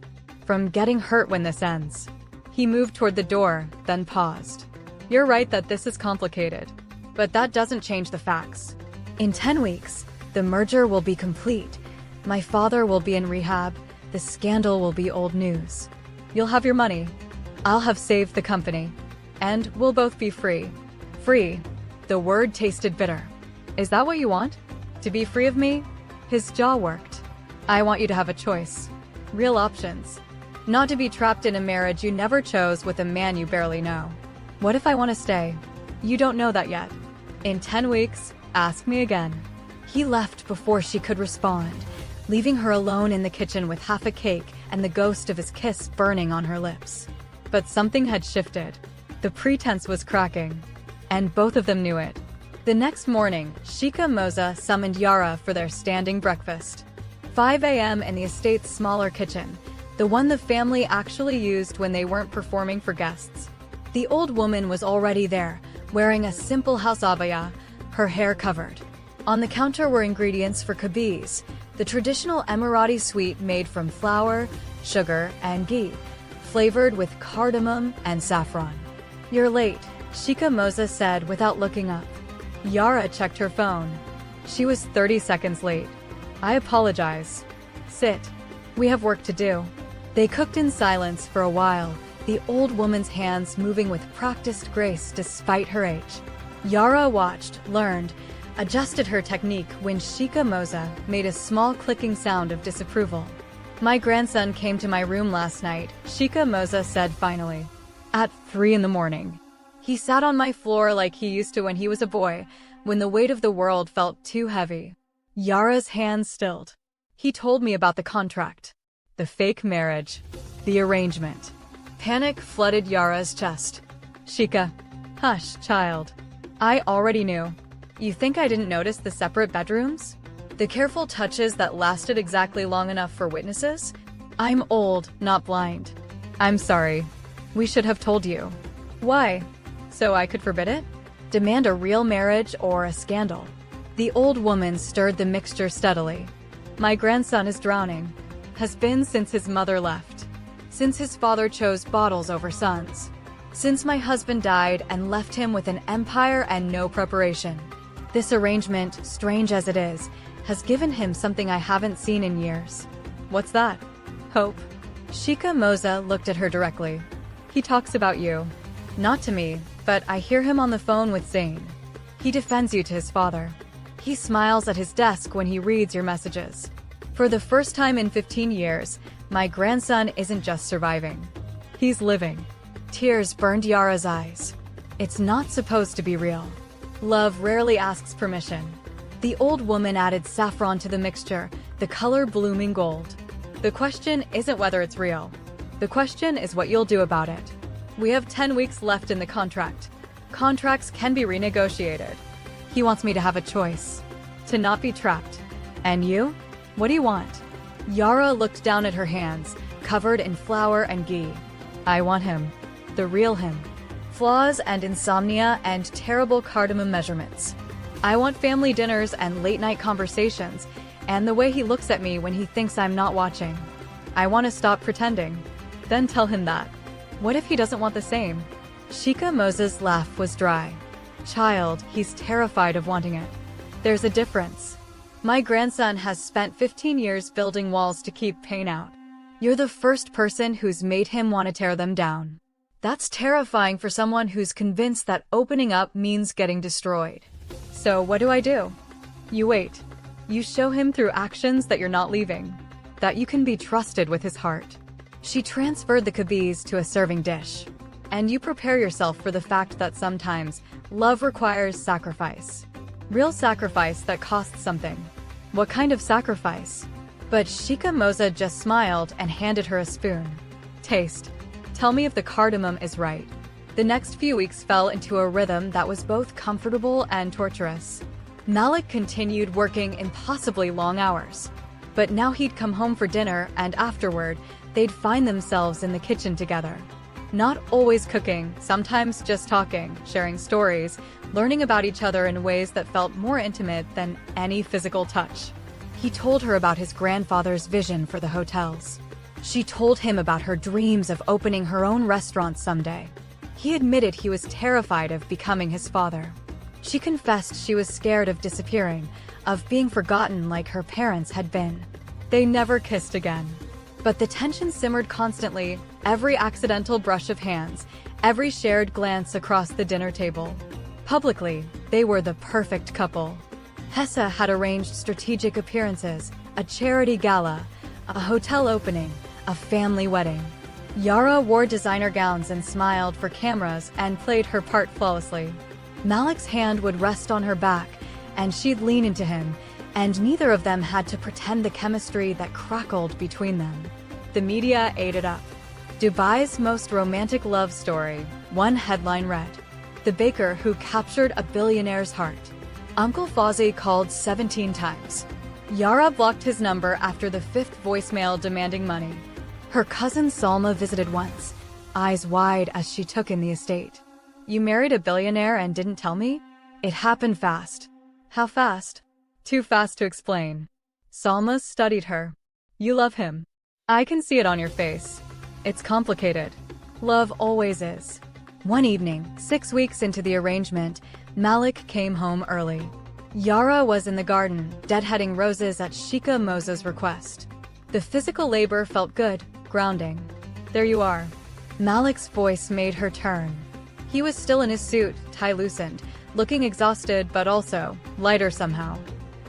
From getting hurt when this ends. He moved toward the door, then paused. You're right that this is complicated. But that doesn't change the facts. In 10 weeks, the merger will be complete. My father will be in rehab. The scandal will be old news. You'll have your money. I'll have saved the company. And we'll both be free. Free. The word tasted bitter. Is that what you want? To be free of me? His jaw worked. I want you to have a choice. Real options. Not to be trapped in a marriage you never chose with a man you barely know. What if I want to stay? You don't know that yet. In 10 weeks, ask me again. He left before she could respond, leaving her alone in the kitchen with half a cake and the ghost of his kiss burning on her lips. But something had shifted. The pretense was cracking. And both of them knew it. The next morning, Sheikha Moza summoned Yara for their standing breakfast. 5 a.m. in the estate's smaller kitchen, the one the family actually used when they weren't performing for guests. The old woman was already there, wearing a simple house abaya, her hair covered. On the counter were ingredients for kabeez, the traditional Emirati sweet made from flour, sugar, and ghee. flavored with cardamom and saffron. "You're late," Shika Moza said without looking up. Yara checked her phone. She was 30 seconds late. "I apologize. Sit. We have work to do." They cooked in silence for a while, the old woman's hands moving with practiced grace despite her age. Yara watched, learned, adjusted her technique when Shika Moza made a small clicking sound of disapproval. "My grandson came to my room last night," Shika Moza said finally. "At 3 in the morning. He sat on my floor like he used to when he was a boy, when the weight of the world felt too heavy." Yara's hands stilled. "He told me about the contract. The fake marriage. The arrangement." Panic flooded Yara's chest. "Shika, hush, child. I already knew. You think I didn't notice the separate bedrooms? The careful touches that lasted exactly long enough for witnesses? I'm old, not blind. I'm sorry. We should have told you." "Why? So I could forbid it? Demand a real marriage or a scandal?" The old woman stirred the mixture steadily. "My grandson is drowning. Has been since his mother left. Since his father chose bottles over sons. Since my husband died and left him with an empire and no preparation. This arrangement, strange as it is, has given him something I haven't seen in years." "What's that?" "Hope." Shika Moza looked at her directly. "He talks about you. Not to me, but I hear him on the phone with Zane. He defends you to his father. He smiles at his desk when he reads your messages. For the first time in 15 years, my grandson isn't just surviving. He's living." Tears burned Yara's eyes. "It's not supposed to be real. Love rarely asks permission." The old woman added saffron to the mixture, the color blooming gold. "The question isn't whether it's real. The question is what you'll do about it. We have 10 weeks left in the contract. Contracts can be renegotiated. He wants me to have a choice. To not be trapped. And you? What do you want?" Yara looked down at her hands, covered in flour and ghee. "I want him. The real him. Flaws and insomnia and terrible cardamom measurements. I want family dinners and late-night conversations, and the way he looks at me when he thinks I'm not watching. I want to stop pretending. Then tell him that. What if he doesn't want the same?" Shika Moza's laugh was dry. "Child, he's terrified of wanting it. There's a difference. My grandson has spent 15 years building walls to keep pain out. You're the first person who's made him want to tear them down. That's terrifying for someone who's convinced that opening up means getting destroyed. So what do? You wait. You show him through actions that you're not leaving. That you can be trusted with his heart." She transferred the cabbage to a serving dish. "And you prepare yourself for the fact that sometimes love requires sacrifice. Real sacrifice that costs something." "What kind of sacrifice?" But Shika Moza just smiled and handed her a spoon. "Taste. Tell me if the cardamom is right." The next few weeks fell into a rhythm that was both comfortable and torturous. Malik continued working impossibly long hours. But now he'd come home for dinner, and afterward, they'd find themselves in the kitchen together. Not always cooking, sometimes just talking, sharing stories, learning about each other in ways that felt more intimate than any physical touch. He told her about his grandfather's vision for the hotels. She told him about her dreams of opening her own restaurant someday. He admitted he was terrified of becoming his father. She confessed she was scared of disappearing, of being forgotten like her parents had been. They never kissed again. But the tension simmered constantly, every accidental brush of hands, every shared glance across the dinner table. Publicly, they were the perfect couple. Hessa had arranged strategic appearances, a charity gala, a hotel opening, a family wedding. Yara wore designer gowns and smiled for cameras and played her part flawlessly. Malik's hand would rest on her back, and she'd lean into him, and neither of them had to pretend the chemistry that crackled between them. The media ate it up. Dubai's most romantic love story, one headline read. The baker who captured a billionaire's heart. Uncle Fawzi called 17 times. Yara blocked his number after the 5th voicemail demanding money. Her cousin Salma visited once, eyes wide as she took in the estate. You married a billionaire and didn't tell me? It happened fast. How fast? Too fast to explain. Salma studied her. You love him. I can see it on your face. It's complicated. Love always is. One evening, 6 weeks into the arrangement, Malik came home early. Yara was in the garden, deadheading roses at Sheikha Moza's request. The physical labor felt good, grounding. There you are. Malik's voice made her turn. He was still in his suit, tie loosened, looking exhausted but also lighter somehow.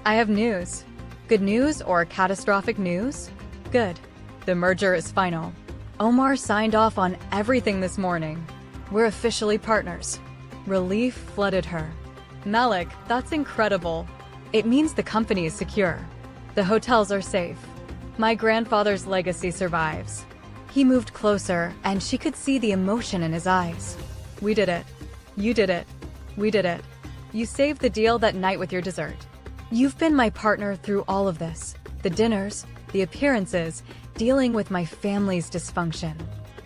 I have news. Good news or catastrophic news? Good. The merger is final. Omar signed off on everything this morning. We're officially partners. Relief flooded her. Malik, that's incredible. It means the company is secure. The hotels are safe. My grandfather's legacy survives. He moved closer, and she could see the emotion in his eyes. We did it. You did it. We did it. You saved the deal that night with your dessert. You've been my partner through all of this. The dinners, the appearances, dealing with my family's dysfunction.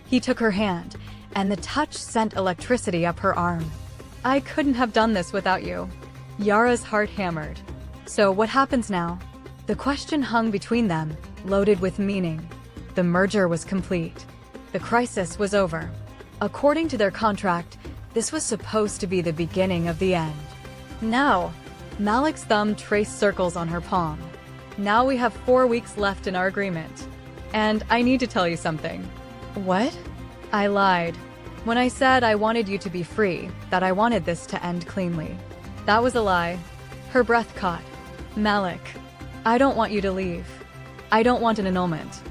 He took her hand, and the touch sent electricity up her arm. I couldn't have done this without you. Yara's heart hammered. So what happens now? The question hung between them, loaded with meaning. The merger was complete. The crisis was over. According to their contract, this was supposed to be the beginning of the end. Now, Malik's thumb traced circles on her palm. Now we have 4 weeks left in our agreement. And I need to tell you something. What? I lied. When I said I wanted you to be free, that I wanted this to end cleanly. That was a lie. Her breath caught. Malik, I don't want you to leave. I don't want an annulment.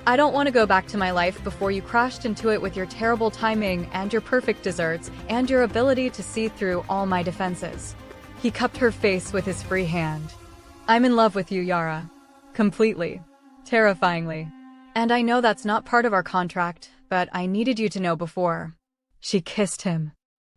I don't want to go back to my life before you crashed into it with your terrible timing and your perfect desserts and your ability to see through all my defenses. He cupped her face with his free hand. I'm in love with you, Yara. Completely. Terrifyingly. And I know that's not part of our contract, but I needed you to know before. She kissed him.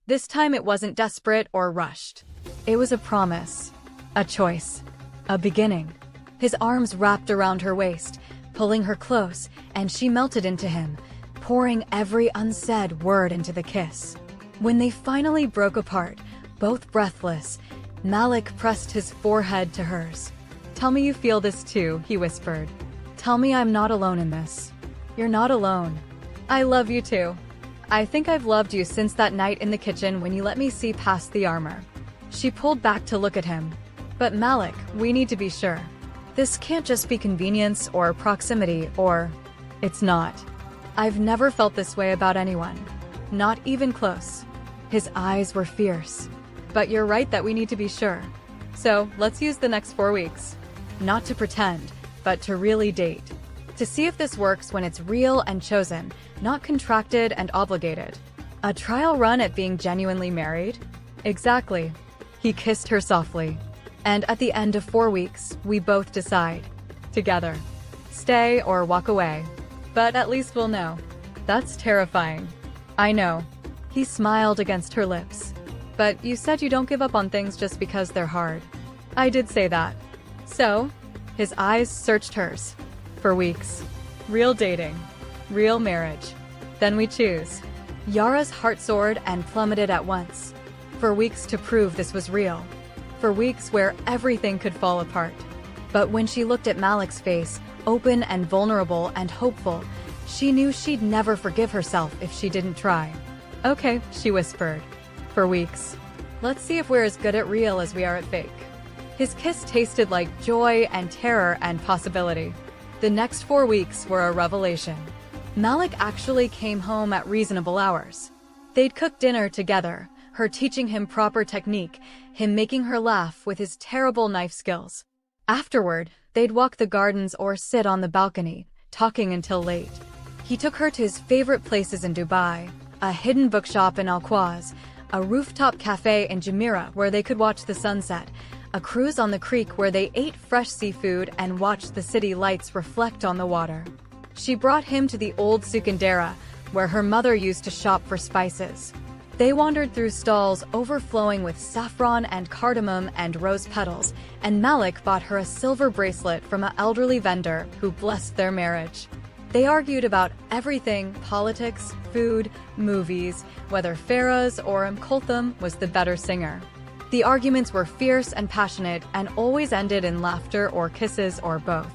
This time it wasn't desperate or rushed. It was a promise. A choice. A beginning. His arms wrapped around her waist, pulling her close, and she melted into him, pouring every unsaid word into the kiss. When they finally broke apart, both breathless, Malik pressed his forehead to hers. Tell me you feel this too, he whispered. Tell me I'm not alone in this. You're not alone. I love you too. I think I've loved you since that night in the kitchen when you let me see past the armor. She pulled back to look at him. But Malik, we need to be sure. This can't just be convenience or proximity or... It's not. I've never felt this way about anyone. Not even close. His eyes were fierce. But you're right that we need to be sure. So let's use the next 4 weeks. Not to pretend, but to really date. To see if this works when it's real and chosen, not contracted and obligated. A trial run at being genuinely married? Exactly. He kissed her softly. And at the end of 4 weeks, we both decide. Together. Stay or walk away. But at least we'll know. That's terrifying. I know. He smiled against her lips. But you said you don't give up on things just because they're hard. I did say that. So, his eyes searched hers. For weeks. Real dating. Real marriage. Then we choose. Yara's heart soared and plummeted at once. For weeks to prove this was real. For weeks where everything could fall apart. But when she looked at Malik's face, open and vulnerable and hopeful, she knew she'd never forgive herself if she didn't try. Okay, she whispered. For weeks. Let's see if we're as good at real as we are at fake. His kiss tasted like joy and terror and possibility. The next 4 weeks were a revelation. Malik actually came home at reasonable hours. They'd cook dinner together, her teaching him proper technique, him making her laugh with his terrible knife skills. Afterward, they'd walk the gardens or sit on the balcony, talking until late. He took her to his favorite places in Dubai, a hidden bookshop in Al-Quoz, a rooftop cafe in Jumeirah where they could watch the sunset, a cruise on the creek where they ate fresh seafood and watched the city lights reflect on the water. She brought him to the old Sukandera, where her mother used to shop for spices. They wandered through stalls overflowing with saffron and cardamom and rose petals, and Malik bought her a silver bracelet from an elderly vendor who blessed their marriage. They argued about everything: politics, food, movies, whether Faraz or Kulthum was the better singer. The arguments were fierce and passionate and always ended in laughter or kisses or both.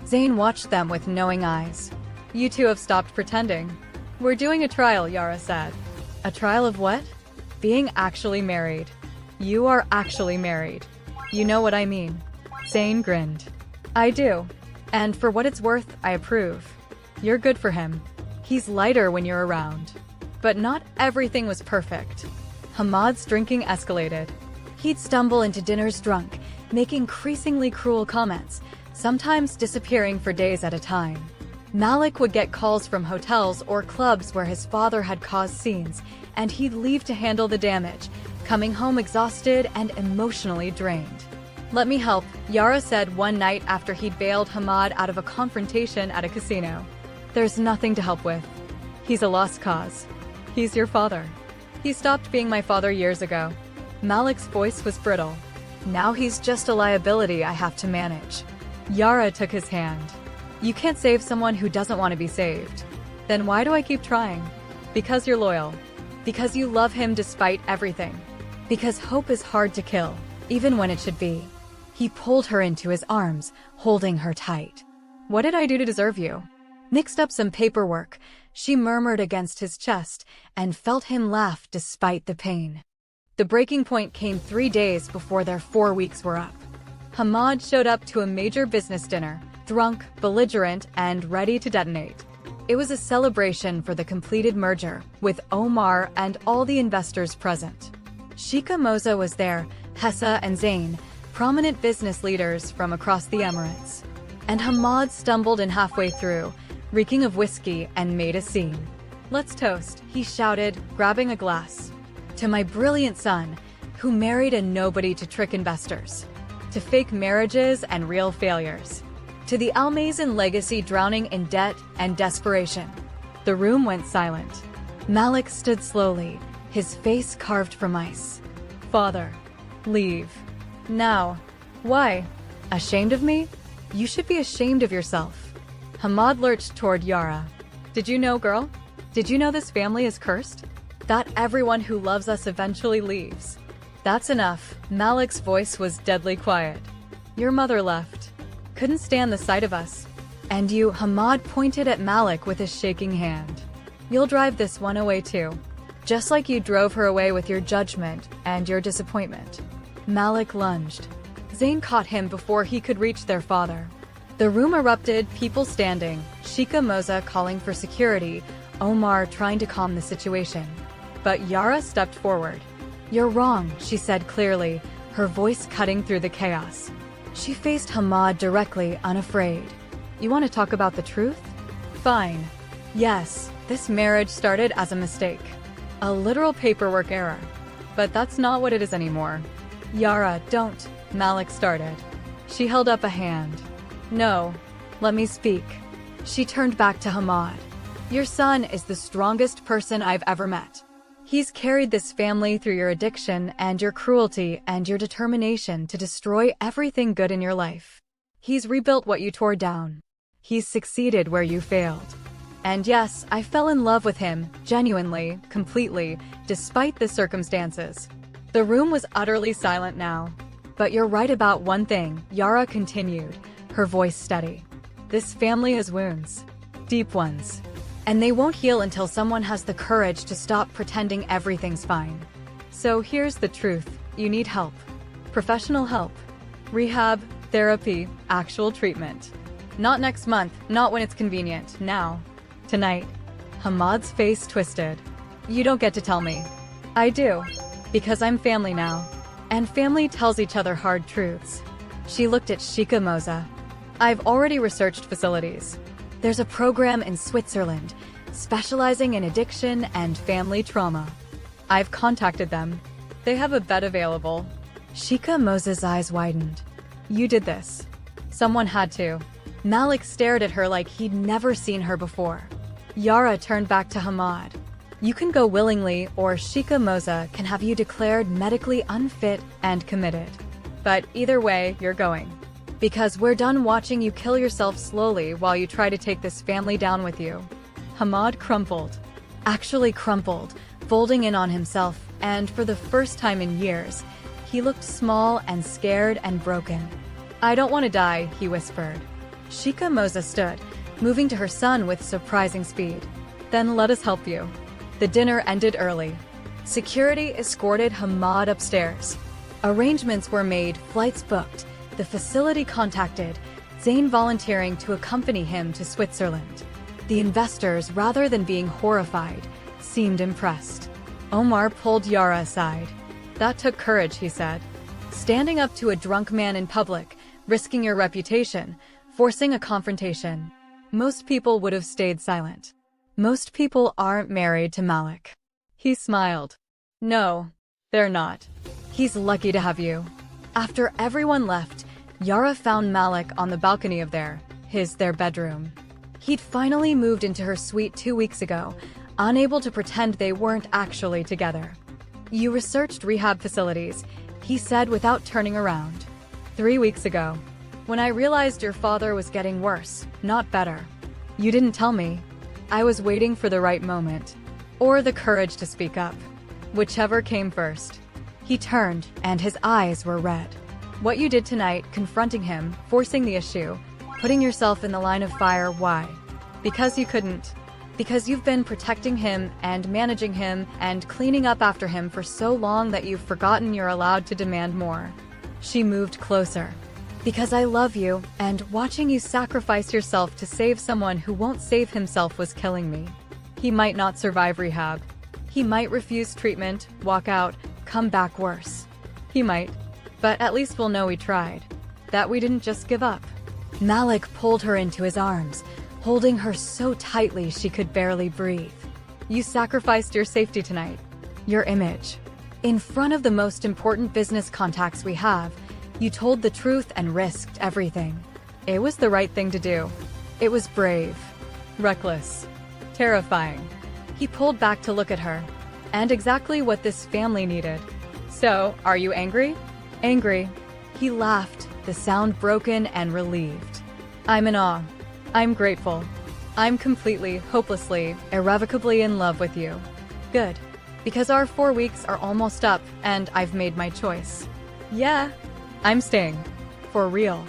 Zayn watched them with knowing eyes. You two have stopped pretending. We're doing a trial, Yara said. A trial of what? Being actually married. You are actually married. You know what I mean. Zane grinned. I do. And for what it's worth, I approve. You're good for him. He's lighter when you're around. But not everything was perfect. Hamad's drinking escalated. He'd stumble into dinners drunk, making increasingly cruel comments, sometimes disappearing for days at a time. Malik would get calls from hotels or clubs where his father had caused scenes, and he'd leave to handle the damage, coming home exhausted and emotionally drained. Let me help, Yara said one night after he'd bailed Hamad out of a confrontation at a casino. There's nothing to help with. He's a lost cause. He's your father. He stopped being my father years ago. Malik's voice was brittle. Now he's just a liability I have to manage. Yara took his hand. You can't save someone who doesn't want to be saved. Then why do I keep trying? Because you're loyal. Because you love him despite everything. Because hope is hard to kill, even when it should be. He pulled her into his arms, holding her tight. What did I do to deserve you? Mixed up some paperwork, she murmured against his chest and felt him laugh despite the pain. The breaking point came 3 days before their 4 weeks were up. Hamad showed up to a major business dinner, drunk, belligerent, and ready to detonate. It was a celebration for the completed merger, with Omar and all the investors present. Sheikha Moza was there, Hessa and Zain, prominent business leaders from across the Emirates. And Hamad stumbled in halfway through, reeking of whiskey, and made a scene. Let's toast, he shouted, grabbing a glass. To my brilliant son, who married a nobody to trick investors. To fake marriages and real failures. To the Al-Mazin legacy drowning in debt and desperation. The room went silent. Malik stood slowly, his face carved from ice. Father, leave. Now. Why? Ashamed of me? You should be ashamed of yourself. Hamad lurched toward Yara. Did you know, girl? Did you know this family is cursed? That everyone who loves us eventually leaves. That's enough. Malik's voice was deadly quiet. Your mother left. Couldn't stand the sight of us. And you, Hamad pointed at Malik with his shaking hand. You'll drive this one away too. Just like you drove her away with your judgment and your disappointment. Malik lunged. Zain caught him before he could reach their father. The room erupted, people standing, Sheikha Moza calling for security, Omar trying to calm the situation. But Yara stepped forward. You're wrong, she said clearly, her voice cutting through the chaos. She faced Hamad directly, unafraid. You want to talk about the truth? Fine. Yes, this marriage started as a mistake. A literal paperwork error. But that's not what it is anymore. Yara, don't, Malik started. She held up a hand. No, let me speak. She turned back to Hamad. Your son is the strongest person I've ever met. He's carried this family through your addiction and your cruelty and your determination to destroy everything good in your life. He's rebuilt what you tore down. He's succeeded where you failed. And yes, I fell in love with him, genuinely, completely, despite the circumstances. The room was utterly silent now. But you're right about one thing, Yara continued, her voice steady. This family has wounds. Deep ones. And they won't heal until someone has the courage to stop pretending everything's fine. So here's the truth, you need help. Professional help. Rehab, therapy, actual treatment. Not next month, not when it's convenient, now. Tonight. Hamad's face twisted. You don't get to tell me. I do. Because I'm family now. And family tells each other hard truths. She looked at Sheikha Moza. I've already researched facilities. There's a program in Switzerland, specializing in addiction and family trauma. I've contacted them. They have a bed available. Sheikha Moza's eyes widened. You did this. Someone had to. Malik stared at her like he'd never seen her before. Yara turned back to Hamad. You can go willingly, or Sheikha Moza can have you declared medically unfit and committed. But either way, you're going. Because we're done watching you kill yourself slowly while you try to take this family down with you. Hamad crumpled. Actually crumpled, folding in on himself, and for the first time in years, he looked small and scared and broken. I don't want to die, he whispered. Sheikha Moza stood, moving to her son with surprising speed. Then let us help you. The dinner ended early. Security escorted Hamad upstairs. Arrangements were made, flights booked, the facility contacted, Zayn volunteering to accompany him to Switzerland. The investors, rather than being horrified, seemed impressed. Omar pulled Yara aside. That took courage, he said. Standing up to a drunk man in public, risking your reputation, forcing a confrontation. Most people would have stayed silent. Most people aren't married to Malik. He smiled. No, they're not. He's lucky to have you. After everyone left, Yara found Malik on the balcony of their bedroom. He'd finally moved into her suite 2 weeks ago, unable to pretend they weren't actually together. You researched rehab facilities, he said without turning around. 3 weeks ago, when I realized your father was getting worse, not better. You didn't tell me. I was waiting for the right moment, or the courage to speak up. Whichever came first. He turned, and his eyes were red. What you did tonight, confronting him, forcing the issue, putting yourself in the line of fire, why? Because you couldn't. Because you've been protecting him and managing him and cleaning up after him for so long that you've forgotten you're allowed to demand more. She moved closer. Because I love you, and watching you sacrifice yourself to save someone who won't save himself was killing me. He might not survive rehab. He might refuse treatment, walk out, come back worse. He might. But at least we'll know we tried. That we didn't just give up. Malik pulled her into his arms, holding her so tightly she could barely breathe. You sacrificed your safety tonight. Your image. In front of the most important business contacts we have, you told the truth and risked everything. It was the right thing to do. It was brave. Reckless. Terrifying. He pulled back to look at her. And exactly what this family needed. So, are you angry? Angry. He laughed, the sound broken and relieved. I'm in awe. I'm grateful. I'm completely, hopelessly, irrevocably in love with you. Good. Because our 4 weeks are almost up, and I've made my choice. Yeah. I'm staying. For real.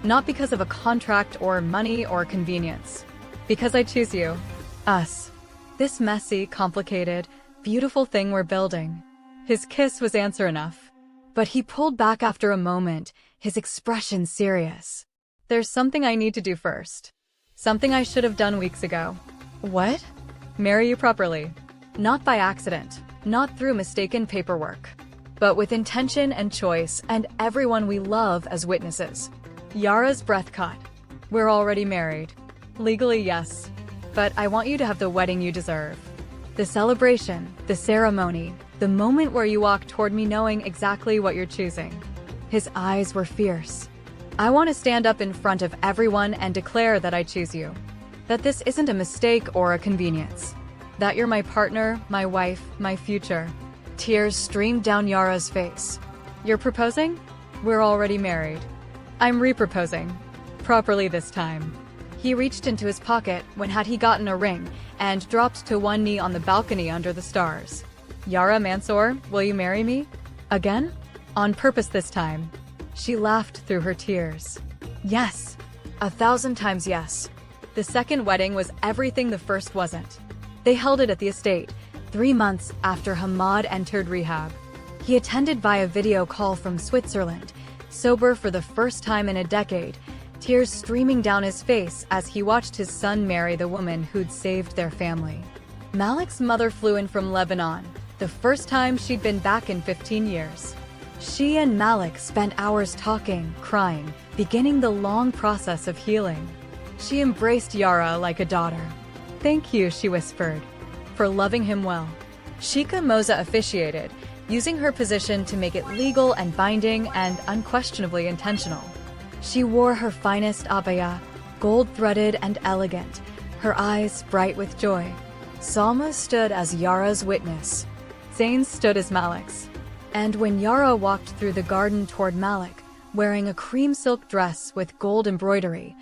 Not because of a contract or money or convenience. Because I choose you. Us. This messy, complicated, beautiful thing we're building. His kiss was answer enough. But he pulled back after a moment, his expression serious. There's something I need to do first. Something I should have done weeks ago. What? Marry you properly. Not by accident. Not through mistaken paperwork. But with intention and choice, and everyone we love as witnesses. Yara's breath caught. We're already married. Legally, yes. But I want you to have the wedding you deserve. The celebration, the ceremony, the moment where you walk toward me knowing exactly what you're choosing. His eyes were fierce. I want to stand up in front of everyone and declare that I choose you. That this isn't a mistake or a convenience. That you're my partner, my wife, my future. Tears streamed down Yara's face. You're proposing? We're already married. I'm re-proposing. Properly this time. He reached into his pocket when had he gotten a ring and dropped to one knee on the balcony under the stars. Yara Mansour, will you marry me? Again? On purpose this time. She laughed through her tears. Yes. 1,000 times yes. The second wedding was everything the first wasn't. They held it at the estate, 3 months after Hamad entered rehab. He attended via video call from Switzerland, sober for the first time in a decade, tears streaming down his face as he watched his son marry the woman who'd saved their family. Malik's mother flew in from Lebanon, the first time she'd been back in 15 years. She and Malik spent hours talking, crying, beginning the long process of healing. She embraced Yara like a daughter. Thank you, she whispered, for loving him well. Sheikha Moza officiated, using her position to make it legal and binding and unquestionably intentional. She wore her finest abaya, gold-threaded and elegant, her eyes bright with joy. Salma stood as Yara's witness. Zayn stood as Malik's. And when Yara walked through the garden toward Malik, wearing a cream silk dress with gold embroidery,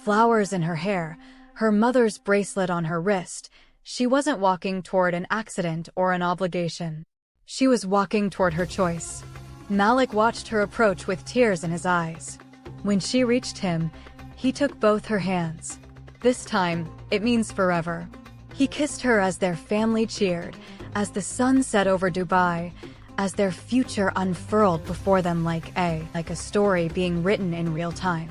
flowers in her hair, her mother's bracelet on her wrist, she wasn't walking toward an accident or an obligation. She was walking toward her choice. Malik watched her approach with tears in his eyes. When she reached him, he took both her hands. This time, it means forever. He kissed her as their family cheered, as the sun set over Dubai, as their future unfurled before them like a story being written in real time.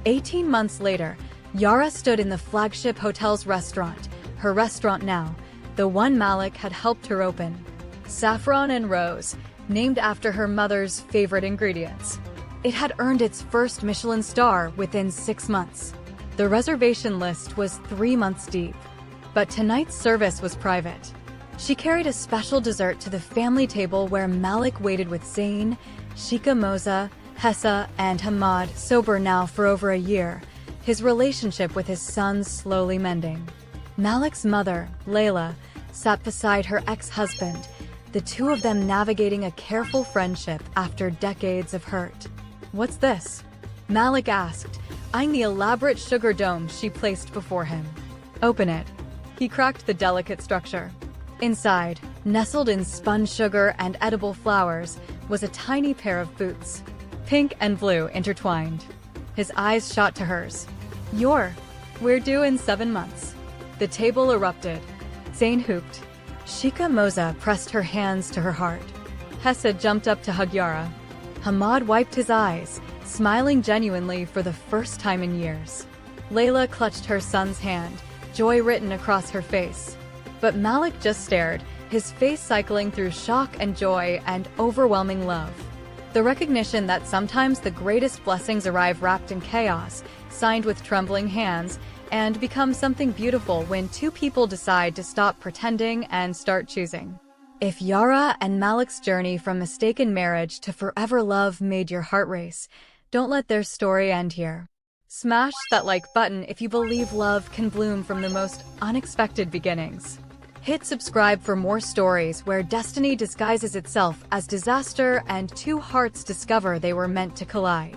18 months later, Yara stood in the flagship hotel's restaurant, her restaurant now, the one Malik had helped her open. Saffron and rose, named after her mother's favorite ingredients. It had earned its first Michelin star within 6 months. The reservation list was 3 months deep, but tonight's service was private. She carried a special dessert to the family table where Malik waited with Zayn, Shika Moza, Hessa, and Hamad, sober now for over a year, his relationship with his sons slowly mending. Malik's mother, Layla, sat beside her ex-husband, the two of them navigating a careful friendship after decades of hurt. "What's this?" Malik asked, eyeing the elaborate sugar dome she placed before him. "Open it." He cracked the delicate structure. Inside, nestled in spun sugar and edible flowers, was a tiny pair of boots, pink and blue intertwined. His eyes shot to hers. We're due in 7 months." The table erupted. Zayn hooped. Shika Moza pressed her hands to her heart. Hessa jumped up to hug Yara. Hamad wiped his eyes, smiling genuinely for the first time in years. Layla clutched her son's hand, joy written across her face. But Malik just stared, his face cycling through shock and joy and overwhelming love. The recognition that sometimes the greatest blessings arrive wrapped in chaos, signed with trembling hands, and become something beautiful when two people decide to stop pretending and start choosing. If Yara and Malik's journey from mistaken marriage to forever love made your heart race, don't let their story end here. Smash that like button if you believe love can bloom from the most unexpected beginnings. Hit subscribe for more stories where destiny disguises itself as disaster and two hearts discover they were meant to collide.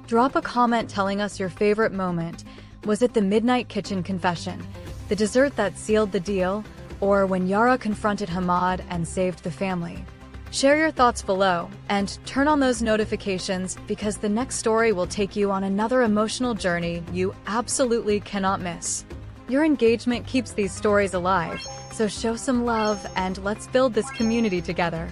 Drop a comment telling us your favorite moment. Was it the midnight kitchen confession, the dessert that sealed the deal, or when Yara confronted Hamad and saved the family? Share your thoughts below and turn on those notifications because the next story will take you on another emotional journey you absolutely cannot miss. Your engagement keeps these stories alive, so show some love and let's build this community together.